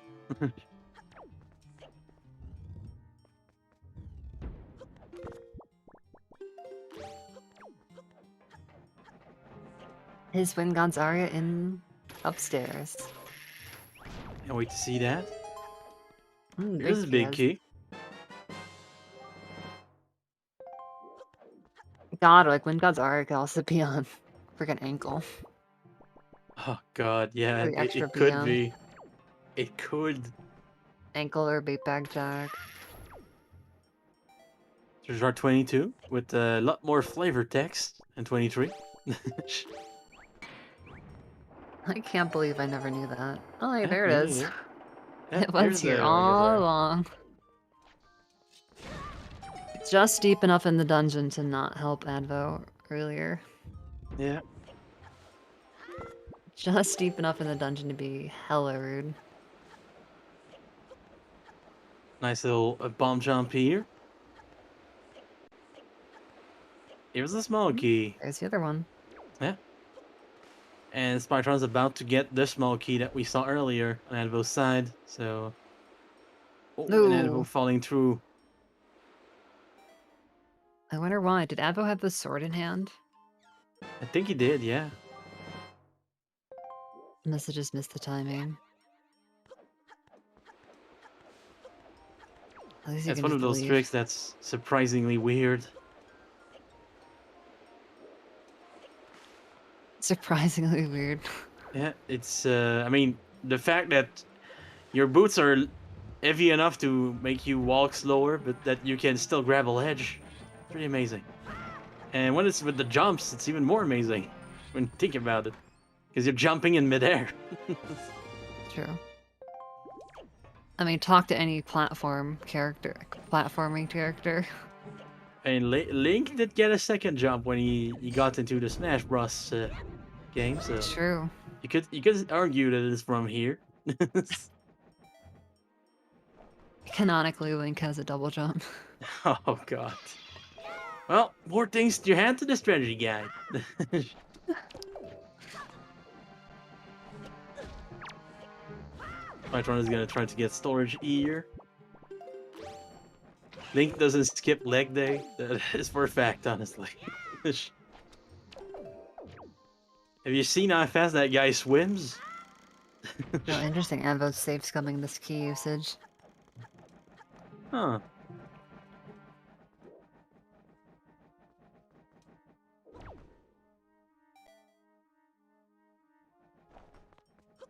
His Wind God's Aria in upstairs. Can't wait to see that. Mm, Here's a big key. God, like Wind God's Aria could also be on freaking ankle. Oh god, yeah, Or the extra it could PM. be. It could. Ankle or bait bag jack. There's our 22 with a lot more flavor text and 23. I can't believe I never knew that. Oh, yeah, Yeah, there it me is. neither. Yeah, It was here's here the all regular. along. Just deep enough in the dungeon to not help Advo earlier. Yeah. Just deep enough in the dungeon to be hella rude. Nice little bomb jump here. Here's the small key. There's the other one. And Spytron's about to get the small key that we saw earlier on Advo's side, so... Oh, and Advo Ooh. falling through. I wonder why. Did Advo have the sword in hand? I think he did, yeah. Must have just missed the timing. At least you That's can one of just those leave. tricks that's surprisingly weird. Surprisingly weird. Yeah, it's, I mean, the fact that your boots are heavy enough to make you walk slower, but that you can still grab a ledge, pretty amazing. And when it's with the jumps, it's even more amazing when you think about it. Because you're jumping in midair. True. I mean, talk to any platforming character. And Link did get a second jump when he got into the Smash Bros. Game, so True. you could argue that it's from here. Canonically, Link has a double jump. Oh god. Well, more things to hand to the strategy guide. Spytron is gonna try to get storage here. Link doesn't skip leg day. That is for a fact, honestly. Have you seen how fast that guy swims? Oh, interesting. Advo's safe scumming this key usage. Huh.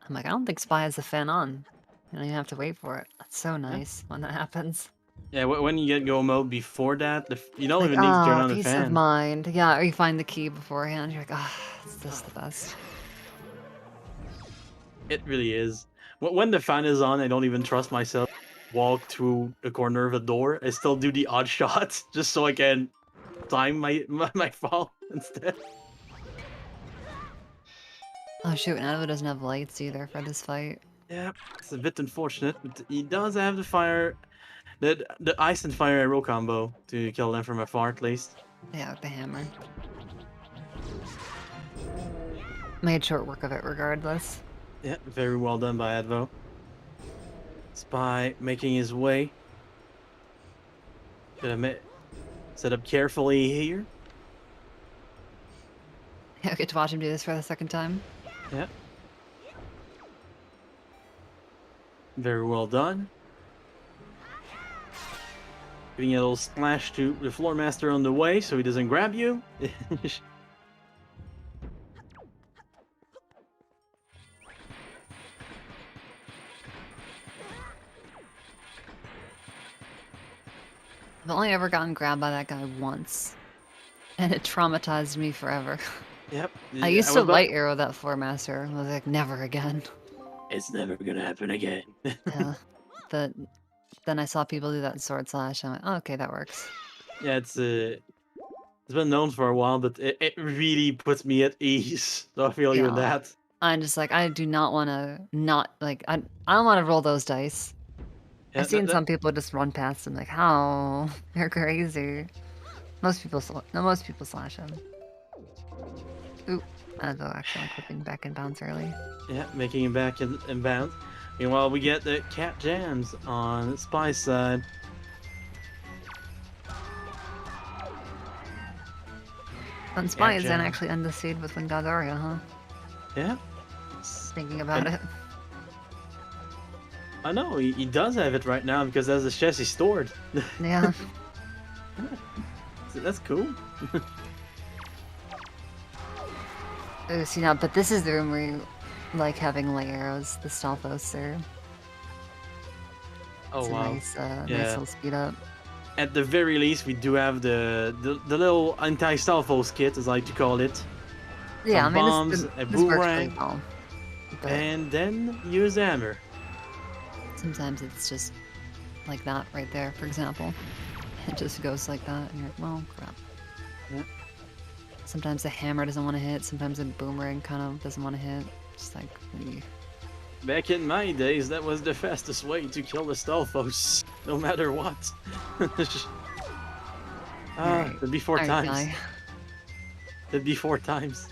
I'm like, I don't think Spy has the fan on. You don't even have to wait for it. That's so nice when that happens. Yeah, when you get go mode before that, you don't Like, even need to turn on the peace of fan. mind. Yeah, or you find the key beforehand. You're like, it's just the best. It really is. When the fan is on, I don't even trust myself. Walk through the corner of a door. I still do the odd shot just so I can time my fall instead. Oh shoot, and Advo doesn't have lights either for this fight. Yeah, it's a bit unfortunate, but he does have the fire, the ice and fire arrow combo to kill them from afar at least. Yeah, with the hammer. Made short work of it regardless. Yeah, very well done by Advo. Spy making his way. Should admit, Set up carefully here. I get to watch him do this for the second time. Yeah. Very well done. Giving a little splash to the floor master on the way so he doesn't grab you. I've only ever gotten grabbed by that guy once, and it traumatized me forever. Yep. I used to was light arrow that floor master. I was like, never again. It's never gonna happen again. Yeah, but then I saw people do that in Sword Slash. And I'm like, oh, okay, that works. Yeah, it's been known for a while, but it really puts me at ease. So I feel you in Yeah. that. I'm just like, I do not want to not like I don't want to roll those dice. Yeah, I've seen some people just run past them like, how they're crazy. Most people slash them. Oop, though actually I'm clipping back in bounds early. Yeah, making it back in bounds. Meanwhile, we get the cat jams on Spy's side. And Spy Cat is then jam. actually undeceived with Wingardaria, huh? Yeah. Thinking about it. I know, he does have it right now because that's his chassis stored. Yeah. So that's cool. Oh, see now, but this is the room where you like having light arrows, the Stalfos there. Oh It's a wow. nice, Yeah. nice little speed up. At the very least, we do have the little anti-Stalfos kit, as I like to call it. Yeah, Some I mean, bombs, this a works pretty boomerang, well. But and then use hammer. sometimes it's just like that right there, for example. It just goes like that, and you're like, well, crap. Yeah. Sometimes the hammer doesn't want to hit, sometimes the boomerang kind of doesn't want to hit. Just like, Back in my days, that was the fastest way to kill the Stalfos, no matter what. Alright. That'd be four Alright, times. guy. That'd be 4 times.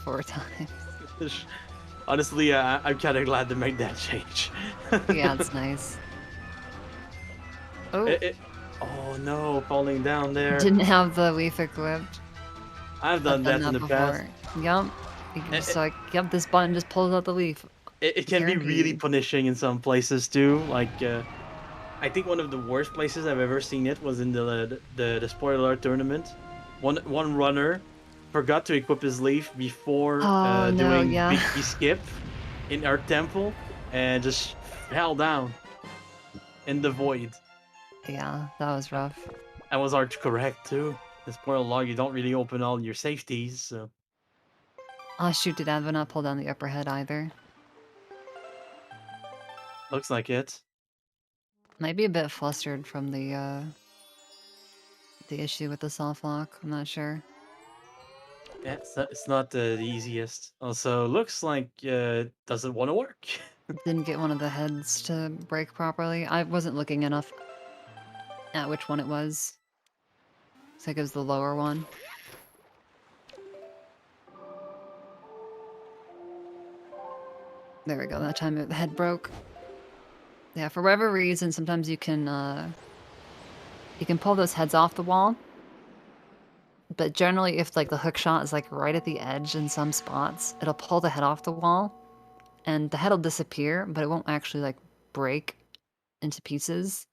Four times. Honestly, I'm kind of glad to make that change. Yeah, it's nice. Oh, Oh no, falling down there. didn't have the leaf equipped. I've done that in the past. Yup. You can just like, yep, this button just pulls out the leaf. It can be really Guaranteed. punishing in some places too. Like, I think one of the worst places I've ever seen it was in the spoiler tournament. One runner forgot to equip his leaf before Oh, no, doing yeah. Big skip in our temple and just fell down in the void. Yeah, that was rough. That was hard to correct too. The spoiler log, you don't really open all your safeties, so Oh shoot, did Advo not pull down the upper head either? looks like it. Might be a bit flustered from the issue with the soft lock. I'm not sure. Yeah, it's not the easiest. Also, looks like doesn't want to work. Didn't get one of the heads to break properly. I wasn't looking enough at which one it was. I think it was the lower one. There we go. That time the head broke. Yeah, for whatever reason, sometimes you can pull those heads off the wall. But generally, if like the hook shot is like right at the edge in some spots, it'll pull the head off the wall, and the head will disappear, but it won't actually like break into pieces.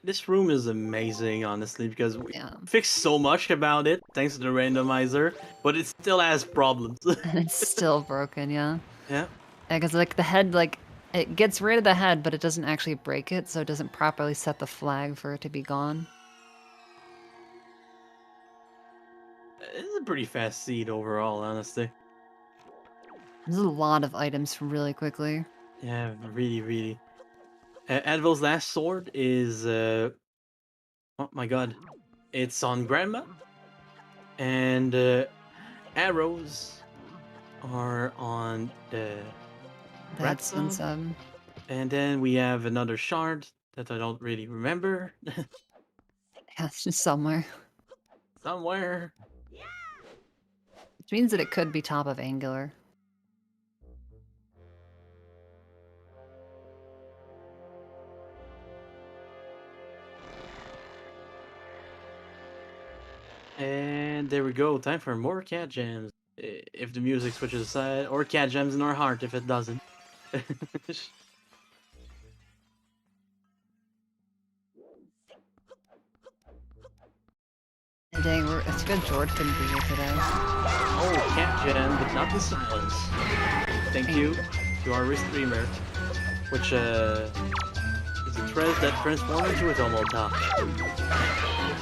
This room is amazing, honestly, because we Yeah, fixed so much about it thanks to the randomizer, but it still has problems. and it's still broken. Yeah, Yeah. because like the head, like it gets rid of the head, but it doesn't actually break it, so it doesn't properly set the flag for it to be gone. It's a pretty fast seed overall, honestly. There's a lot of items really quickly. Yeah, really, really. Advil's last sword is oh my god, it's on Grandma, and arrows are on the That's Ratson. some. And then we have another shard that I don't really remember. Yeah, it's just somewhere. Somewhere. Which means that it could be top of angular. And there we go. Time for more cat jams. If the music switches aside, or cat jams in our heart if it doesn't. Dang, it's good George couldn't be here today. Oh, cat jam, but not in silence. Thank you to our streamer, which is a thread that transformed into a double top.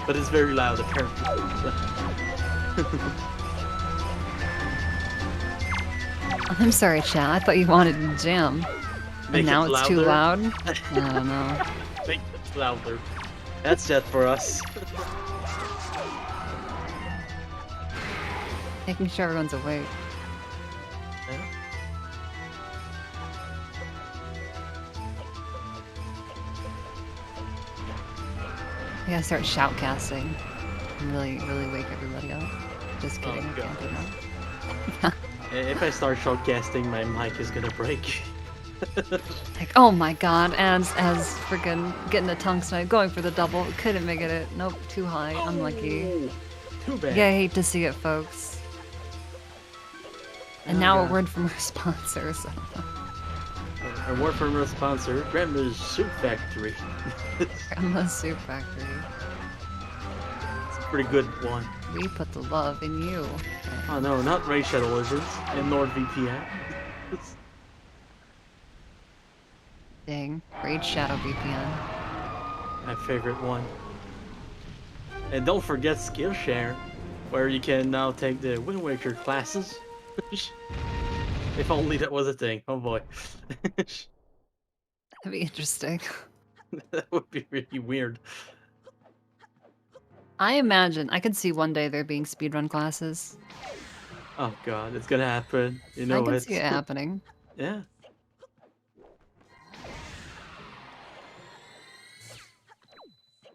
But it's very loud apparently. I'm sorry, chat. I thought you wanted to jam. Make And now it it's too louder. loud? I don't know. Make it louder. That's it for us. Making sure everyone's awake. I gotta start shoutcasting. And really wake everybody up. Just kidding, I can't do that. If I start shotcasting, my mic is gonna break. Like, oh my god, as freaking getting the tongue snipe, going for the double, couldn't make it. Nope, too high, unlucky. Too bad. Yeah, I hate to see it, folks. And now a word from our sponsors. A word from our sponsor, Grandma's Soup Factory. Grandma's Soup Factory. It's a pretty good one. We put the love in you. Oh no, not Raid Shadow Legends and NordVPN. Dang, Raid Shadow VPN. My favorite one. And don't forget Skillshare, where you can now take the Wind Waker classes. If only that was a thing. Oh boy. That'd be interesting. That would be really weird. I imagine, I could see one day there being speedrun classes. Oh god, it's gonna happen. You know I can it. see it happening. Yeah.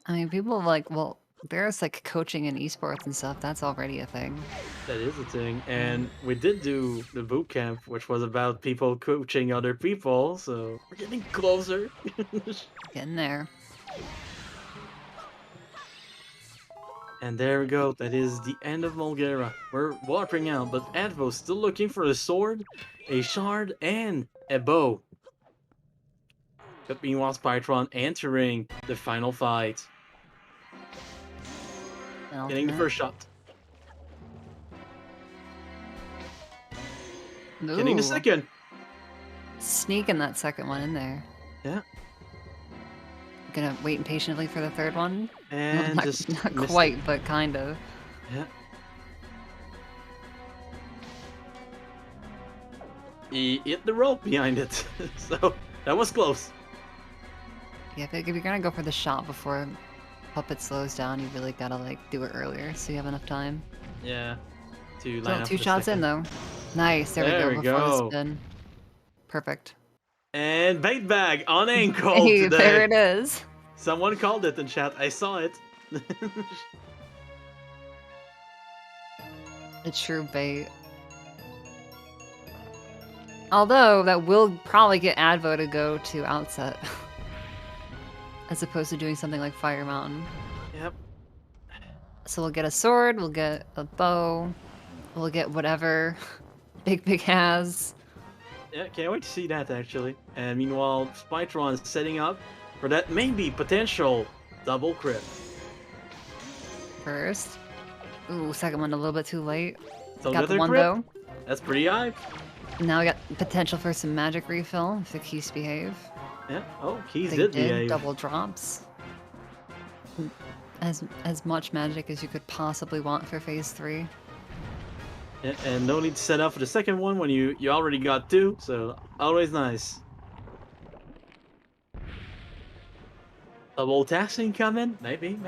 I mean, people like, well, there's like coaching in esports and stuff. That's already a thing. That is a thing. And we did do the boot camp, which was about people coaching other people, so we're getting closer. Getting there. And there we go. That is the end of Mulgera. We're watering out, but Advo's still looking for a sword, a shard, and a bow. But meanwhile, Spytron entering the final fight. Getting the first shot. Getting the Ooh. second. Sneaking that second one in there. Yeah. Gonna wait impatiently for the third one. And Not, just not missed quite, it. but kind of. Yeah. He hit the rope behind it. So that was close. Yeah, if you're gonna go for the shot before Puppet slows down, you really gotta like do it earlier so you have enough time. Yeah. To line So up 2 the shots second. in though. Nice, there There we we go, before go. the spin. Perfect. And bait bag on ankle Hey, today. there it is. Someone called it in chat. I saw it. A true bait. Although, that will probably get Advo to go to outset. As opposed to doing something like Fire Mountain. Yep. So we'll get a sword, we'll get a bow, we'll get whatever Big has. Yeah, can't wait to see that actually. And meanwhile, Spytron is setting up for that maybe potential double crit. First. Ooh, second one a little bit too late. So Got the another one crit? though. That's pretty high. Now we got potential for some magic refill if the keys behave. Yeah. Oh, keys They did did behave. double drops. As much magic as you could possibly want for phase 3. Yeah, and no need to set up for the second one when you already got 2, so always nice. Double tasking coming? Maybe.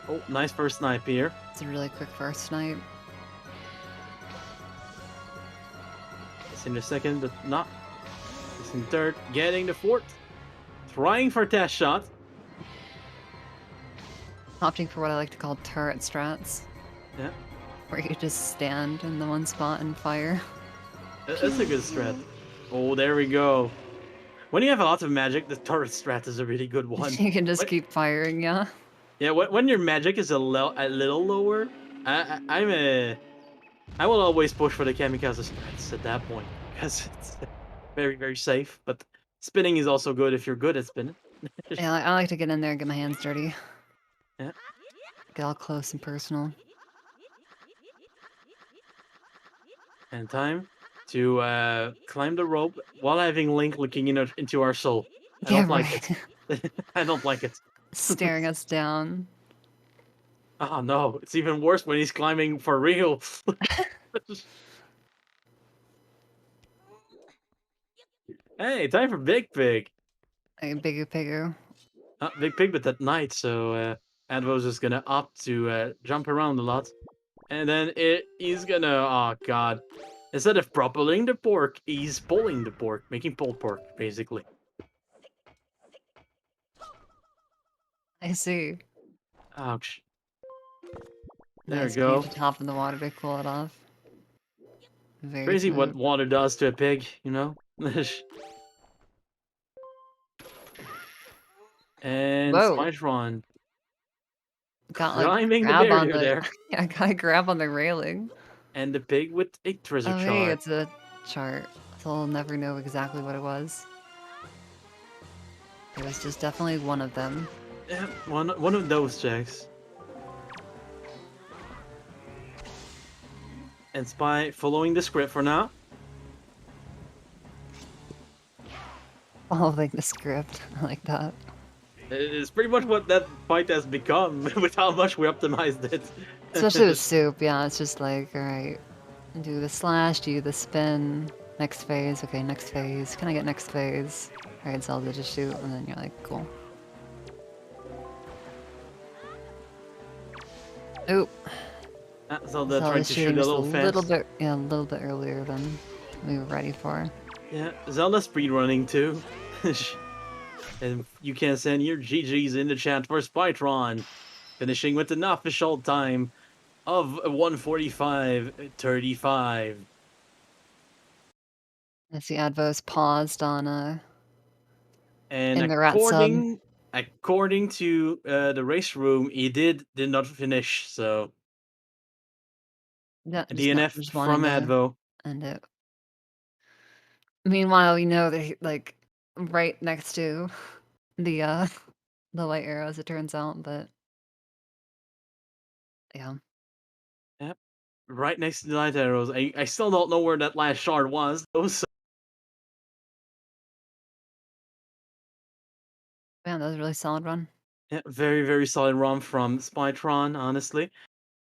Oh, nice first snipe here. It's a really quick first snipe. It's in the second, but not. It's in third, getting the fourth. Trying for test shot. Opting for what I like to call turret strats. Yeah, Where you just stand in the one spot and fire. that's a good strat. Oh, there we go. when you have a lot of magic, the turret strat is a really good one. You can just What- keep firing, yeah. Yeah, when your magic is a little lower, I will always push for the kamikaze strats at that point because it's very very safe. But spinning is also good if you're good at spinning. Yeah, I like to get in there and get my hands dirty. Yeah. Get all close and personal. And time to climb the rope while having Link looking into our soul. I Yeah, don't like right. it. I don't like it. Staring us down. Oh no, it's even worse when he's climbing for real. Hey, time for Big Pig. Like a bigger pigger. Big Pig, but at night, so Advo's just gonna opt to jump around a lot. And then he's gonna, oh god. Instead of propelling the pork, he's pulling the pork, making pulled pork, basically. I see. Ouch. There Nice we go. You have to top in the water to cool it off. Very Crazy what smooth. water does to a pig, you know? And Whoa. Spytron Got like climbing the grab on barrier the there. yeah, I got grab on the railing. And the pig with a treasure Oh hey, chart. it's a chart. So I'll never know exactly what it was. It was just definitely one of them. Yeah, one of those checks. And Spy following the script for now. Following the script. I like that. It's pretty much what that fight has become with how much we optimized it. Especially with soup, yeah, it's just like, alright. Do the slash, do the spin. Next phase, okay, next phase. Can I get next phase? Alright, Zelda, just shoot, and then you're like, cool. Oop. Zelda trying Zelda's to shooting shoot a just little fast. a little bit earlier than we were ready for. Yeah, Zelda speedrunning too. And you can send your GGs in the chat for Spytron, finishing with an official time of 1:45:35. I see Advo's paused on And in the rat sub. according to the race room, he did not finish. So Yeah, DNF just from wanting to Advo. end it. Meanwhile, we know that like right next to the the white arrows, it turns out, but yeah. Yep, right next to the light arrows. I still don't know where that last shard was. Though, so Man, that was a really solid run. yeah, very very solid run from Spytron. Honestly,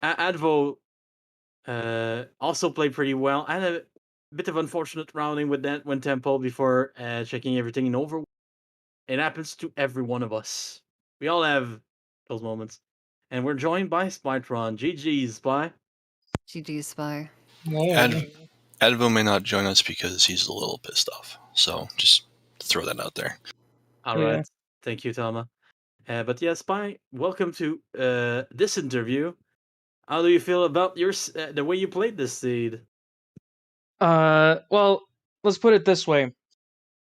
Advo also played pretty well. I had a bit of unfortunate rounding with that when tempo before checking everything in over. It happens to every one of us. We all have those moments. And we're joined by Spytron. GG's, Spy. GG Spy. Advo may not join us because he's a little pissed off. So just throw that out there. All right. Thank you, Thelma. But yeah, Spy, welcome to this interview. How do you feel about your the way you played this seed? Well, let's put it this way.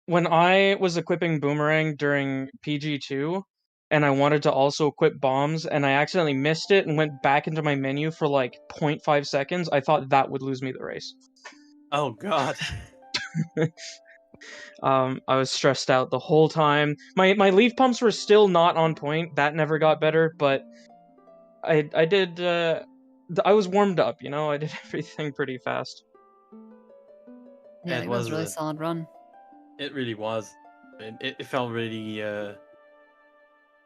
When I was equipping Boomerang during PG2, and I wanted to also equip bombs, and I accidentally missed it and went back into my menu for like 0.5 seconds, I thought that would lose me the race. Oh, God. I was stressed out the whole time. My leaf pumps were still not on point. That never got better, but I did. I was warmed up. You know, I did everything pretty fast. Yeah, I It think that was a really was, solid run. It really was. It felt really,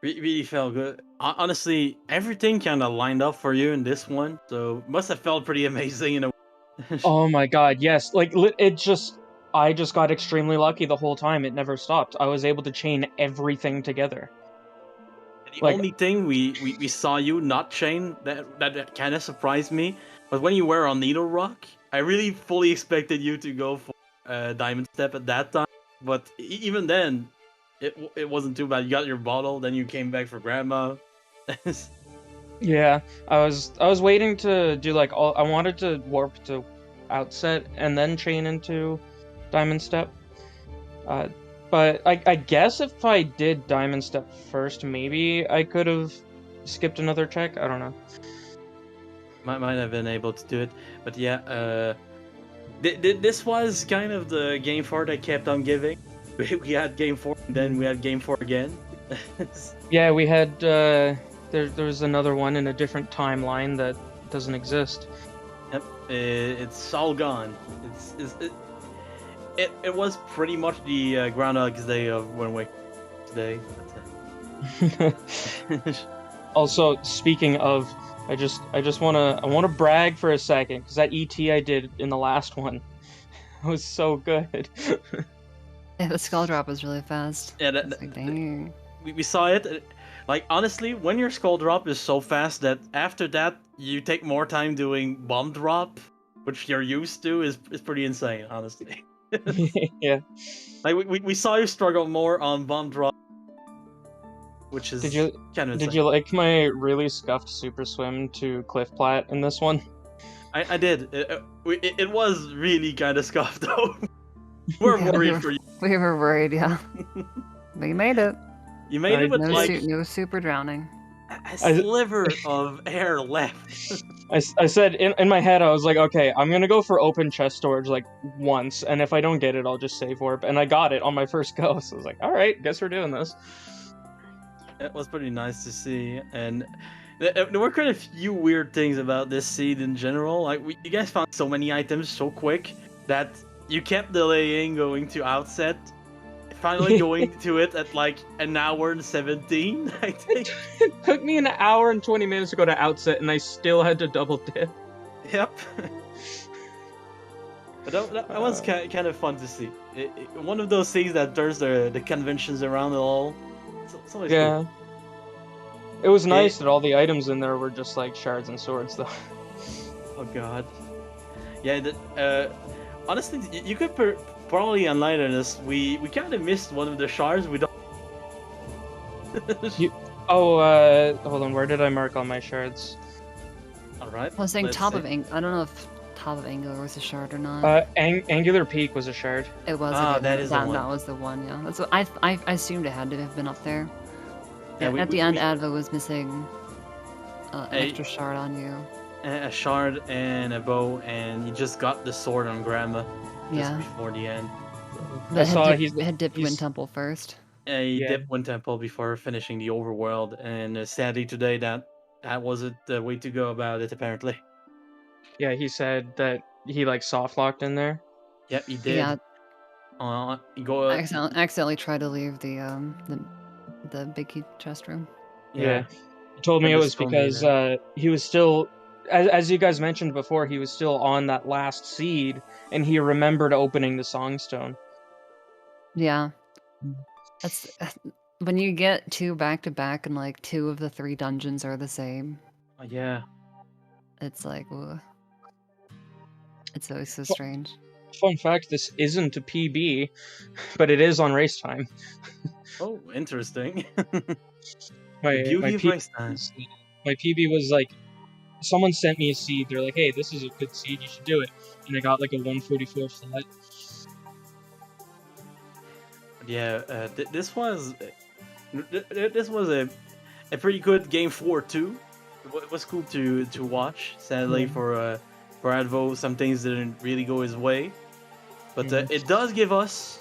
really felt good. Honestly, everything kind of lined up for you in this one, so must have felt pretty amazing in a way. Oh my god, yes. Like, I just got extremely lucky the whole time. It never stopped. I was able to chain everything together. The Like- only thing we saw you not chain that kind of surprised me was when you were on Needle Rock. I really fully expected you to go for Diamond Step at that time, but even then, it wasn't too bad. You got your bottle, then you came back for Grandma. Yeah, I was waiting to do like all. I wanted to warp to outset and then chain into Diamond Step. But I guess if I did Diamond Step first, maybe I could have skipped another check. I don't know. Might have been able to do it, but yeah. This was kind of the game 4 that kept on giving. We had game 4, and then we had game 4 again. Yeah, we had there was another one in a different timeline that doesn't exist. Yep, it's all gone. It was pretty much the Groundhog's Day of Wind Waker Day. That's it. Also, speaking of, I wanna brag for a second because that ET I did in the last one was so good. Yeah, the skull drop was really fast. Yeah, It's like, dang. we saw it. Like, honestly, when your skull drop is so fast that after that you take more time doing bomb drop, which you're used to, is pretty insane, honestly. Yeah. Like we saw you struggle more on bomb drop, which is kind of insane. Did you like my really scuffed super swim to Cliff Plat in this one? I did. It was really kind of scuffed though. We're worried for you. We were worried, yeah. But you made it. You made it with No, like no super drowning. a sliver of air left. I said in my head, I was like, okay, I'm gonna go for open chest storage like once, and if I don't get it, I'll just save warp. And I got it on my first go, so I was like, all right, guess we're doing this. It was pretty nice to see, and there were quite a few weird things about this seed in general. Like you guys found so many items so quick that you kept delaying going to outset. Finally going to it at like an hour and 17, I think. It took me an hour and 20 minutes to go to outset, and I still had to double dip. Yep. But that was kind of fun to see. One of those things that turns the conventions around it all. It's always Yeah. cool. It was nice that all the items in there were just like shards and swords, though. Oh god. Yeah, honestly, you could probably enlighten us. We kind of missed one of the shards. We don't. Hold on, where did I mark all my shards? All right. I was saying let's top see. of I don't know if top of Angular was a shard or not. Angular Peak was a shard. It was. Ah, that is the one. That was the one. Yeah, that's what I assumed it had to have been up there. Yeah, At the end, Adva was missing an extra shard on you. A shard and a bow, and you just got the sword on Grandma just Yeah. before the end. But saw had dipped he's- Wind Temple first. He Yeah. dipped Wind Temple before finishing the overworld, and sadly today that wasn't the way to go about it. Apparently. Yeah, he said that he like soft locked in there. Yep, he did. Yeah, Go. I accidentally tried to leave the big key chest room. Yeah. He told me And it the was stone because he was still, as you guys mentioned before, he was still on that last seed, and he remembered opening the Songstone. Yeah, that's when you get two back to back, and like 2 of the 3 dungeons are the same. Yeah. It's like, ugh. It's always so strange. Fun fact: this isn't a PB, but it is on race time. Oh, interesting. My Beauty of PB race time. my PB was like, someone sent me a seed. They're like, "Hey, this is a good seed. You should do it." And I got like a 144 flat. Yeah, this was a pretty good game 4 too. It was cool to watch. Sadly for Advo, some things didn't really go his way, but it does give us,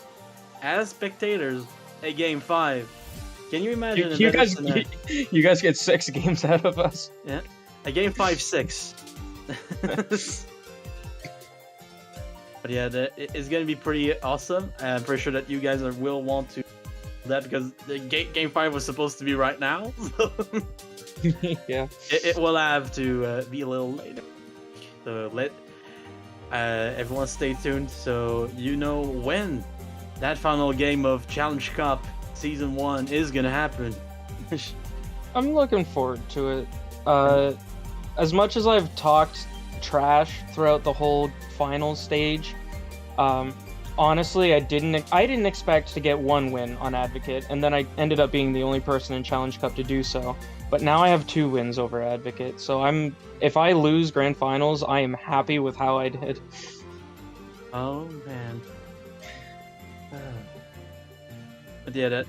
as spectators, a game 5. Can you imagine? You guys, you guys get 6 games out of us. Yeah, a game 5-6. But yeah, it's gonna be pretty awesome. I'm pretty sure that you guys will want to do that because the game 5 was supposed to be right now. Yeah. It will have to be a little later. So let everyone stay tuned so you know when that final game of Challenge Cup Season 1 is gonna happen. I'm looking forward to it. As much as I've talked trash throughout the whole final stage, honestly, I didn't expect to get 1 win on Advocate, and then I ended up being the only person in Challenge Cup to do so. But now I have 2 wins over Advocate, so if I lose Grand Finals, I am happy with how I did. Oh man. But yeah,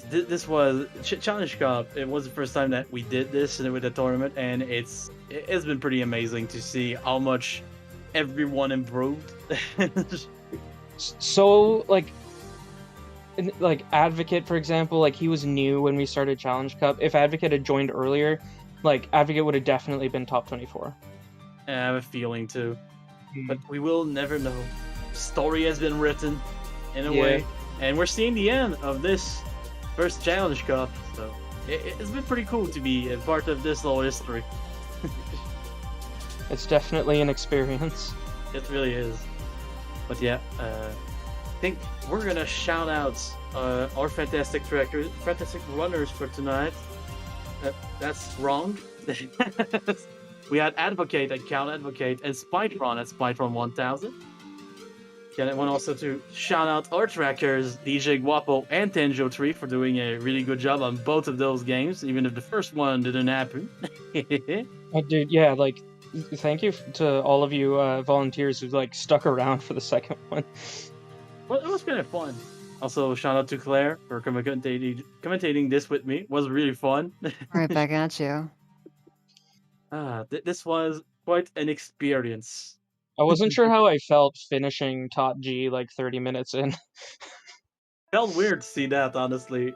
this was Challenge Cup. It was the first time that we did this with the tournament, and it's been pretty amazing to see how much everyone improved. So like Advocate, for example, like he was new when we started Challenge Cup. If Advocate had joined earlier, like Advocate would have definitely been top 24. I have a feeling too, but we will never know. Story has been written in a way, and we're seeing the end of this first Challenge Cup. So it's been pretty cool to be a part of this little history. It's definitely an experience. It really is. But yeah, I think we're gonna shout out our fantastic runners for tonight. That's wrong. We had Advocate at Count Advocate and Spytron at Spytron 1000. Yeah, I want also to shout out our trackers, DJ Guapo and Tenjo3 for doing a really good job on both of those games, even if the first one didn't happen. Dude, yeah, like, thank you to all of you volunteers who like stuck around for the second one. Well, it was kind of fun. Also, shout out to Claire for commentating this with me. It was really fun. Right back at you. This was quite an experience. I wasn't sure how I felt finishing Top G like 30 minutes in. Felt weird to see that, honestly.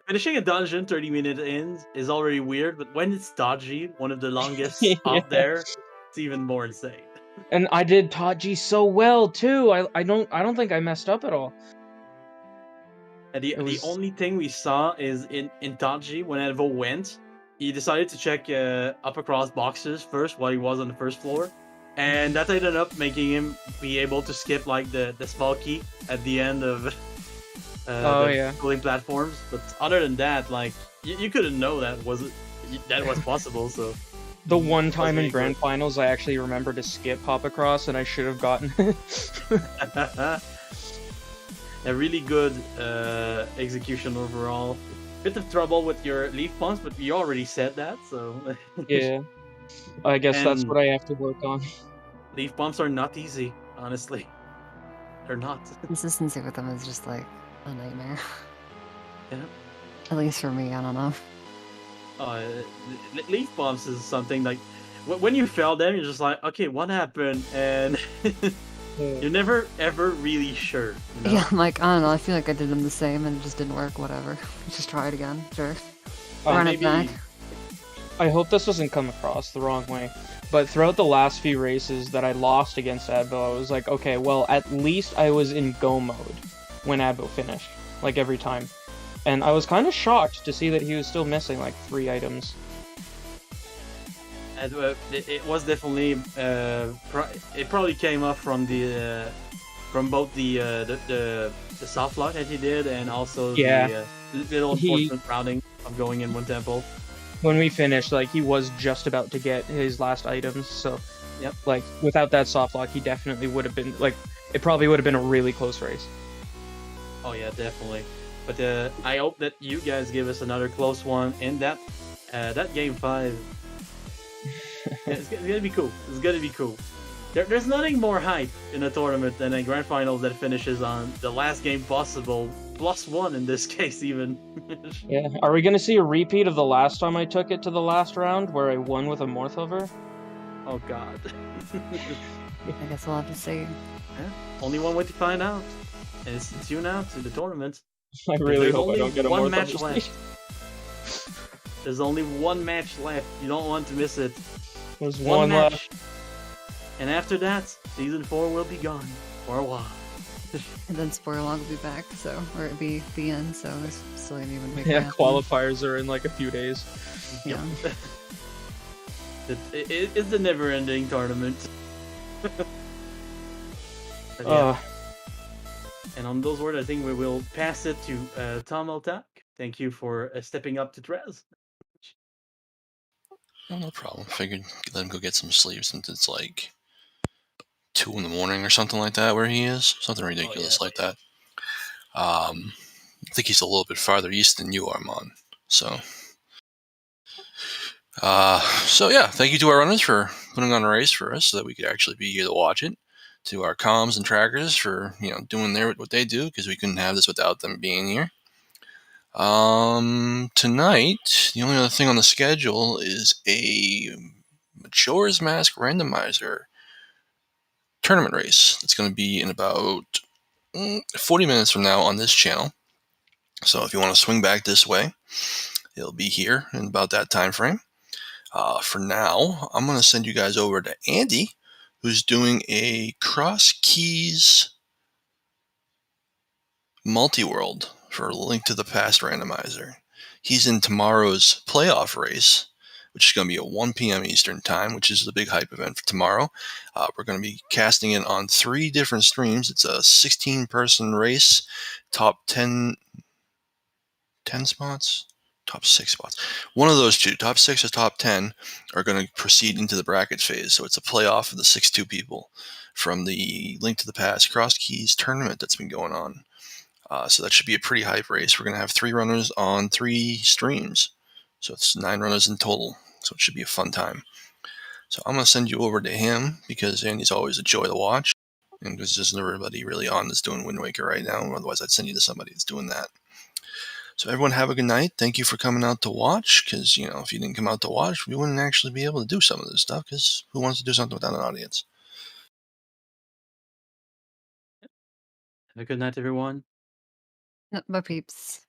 Finishing a dungeon 30 minutes in is already weird, but when it's dodgy, one of the longest out there, it's even more insane. And I did Top G so well too. I don't think I messed up at all. And the only thing we saw is in Taji, when Evo went, he decided to check up across boxes first while he was on the first floor. And that ended up making him be able to skip like the small key at the end of cooling platforms. But other than that, like you couldn't know that was possible. So the one time in Grand Finals, I actually remember to skip hop across, and I should have gotten it. A really good execution overall. Bit of trouble with your leaf pumps, but you already said that, so yeah. I guess that's what I have to work on. Leaf pumps are not easy, honestly. They're not. Consistency with them is just like a nightmare. Yeah. At least for me, I don't know. Leaf pumps is something like when you fail them, you're just like, okay, what happened? And you're never ever really sure. You know? Yeah, I'm like, I don't know. I feel like I did them the same and it just didn't work. Whatever. Just try it again. Sure. Run it back. I hope this doesn't come across the wrong way, but throughout the last few races that I lost against Advo, I was like, okay, well, at least I was in go mode when Advo finished, like every time. And I was kind of shocked to see that he was still missing like 3 items. And, it was definitely it probably came up from the from both the soft lock that he did and also the little enforcement routing of going in one temple. When we finished, like, he was just about to get his last items, so yep. Like without that soft lock, he definitely would have been like, it probably would have been a really close race. Oh yeah, definitely. But I hope that you guys give us another close one in that game 5. It's gonna be cool. It's gonna be cool. There's nothing more hype in a tournament than a grand finals that finishes on the last game possible, +1 in this case even. Yeah. Are we gonna see a repeat of the last time I took it to the last round where I won with a Morthover? Oh god. I guess we'll have to see. Yeah. Only one way to find out. And it's to tune out to the tournament. I really hope I don't get a one Morthover match left. There's only one match left. You don't want to miss it. There's one match. left. And after that, season 4 will be gone for a while. And then spoiler log will be back, so or it'll be the end, so there's still gonna even make qualifiers are in like a few days. Yeah. It's the never-ending tournament. And on those words, I think we will pass it to Tom Altak. Thank you for stepping up to Trez. Oh, no problem. Figured let him go get some sleep since it's like 2 in the morning or something like that where he is. Something ridiculous like that. I think he's a little bit farther east than you are, Mon. So yeah, thank you to our runners for putting on a race for us so that we could actually be here to watch it. to our comms and trackers for doing what they do, because we couldn't have this without them being here. Tonight, the only other thing on the schedule is a Majora's Mask Randomizer tournament race. It's going to be in about 40 minutes from now on this channel. So if you want to swing back this way, it'll be here in about that time frame. For now, I'm going to send you guys over to Andy, who's doing a Cross Keys multi-world for Link to the Past randomizer. He's in tomorrow's playoff race, which is going to be at 1 p.m. Eastern time, which is the big hype event for tomorrow. We're going to be casting it on 3 different streams. It's a 16-person race, top 10 spots, top 6 spots. One of those two, top 6 or top 10, are going to proceed into the bracket phase. So it's a playoff of the 6-2 people from the Link to the Past Cross Keys tournament that's been going on. So that should be a pretty hype race. We're going to have 3 runners on 3 streams. So it's 9 runners in total. So it should be a fun time. So I'm going to send you over to him, because Andy's always a joy to watch. And because there's nobody really on that's doing Wind Waker right now. Otherwise, I'd send you to somebody that's doing that. So everyone have a good night. Thank you for coming out to watch, because, if you didn't come out to watch, we wouldn't actually be able to do some of this stuff, because who wants to do something without an audience? Have a good night, everyone. Bye, peeps.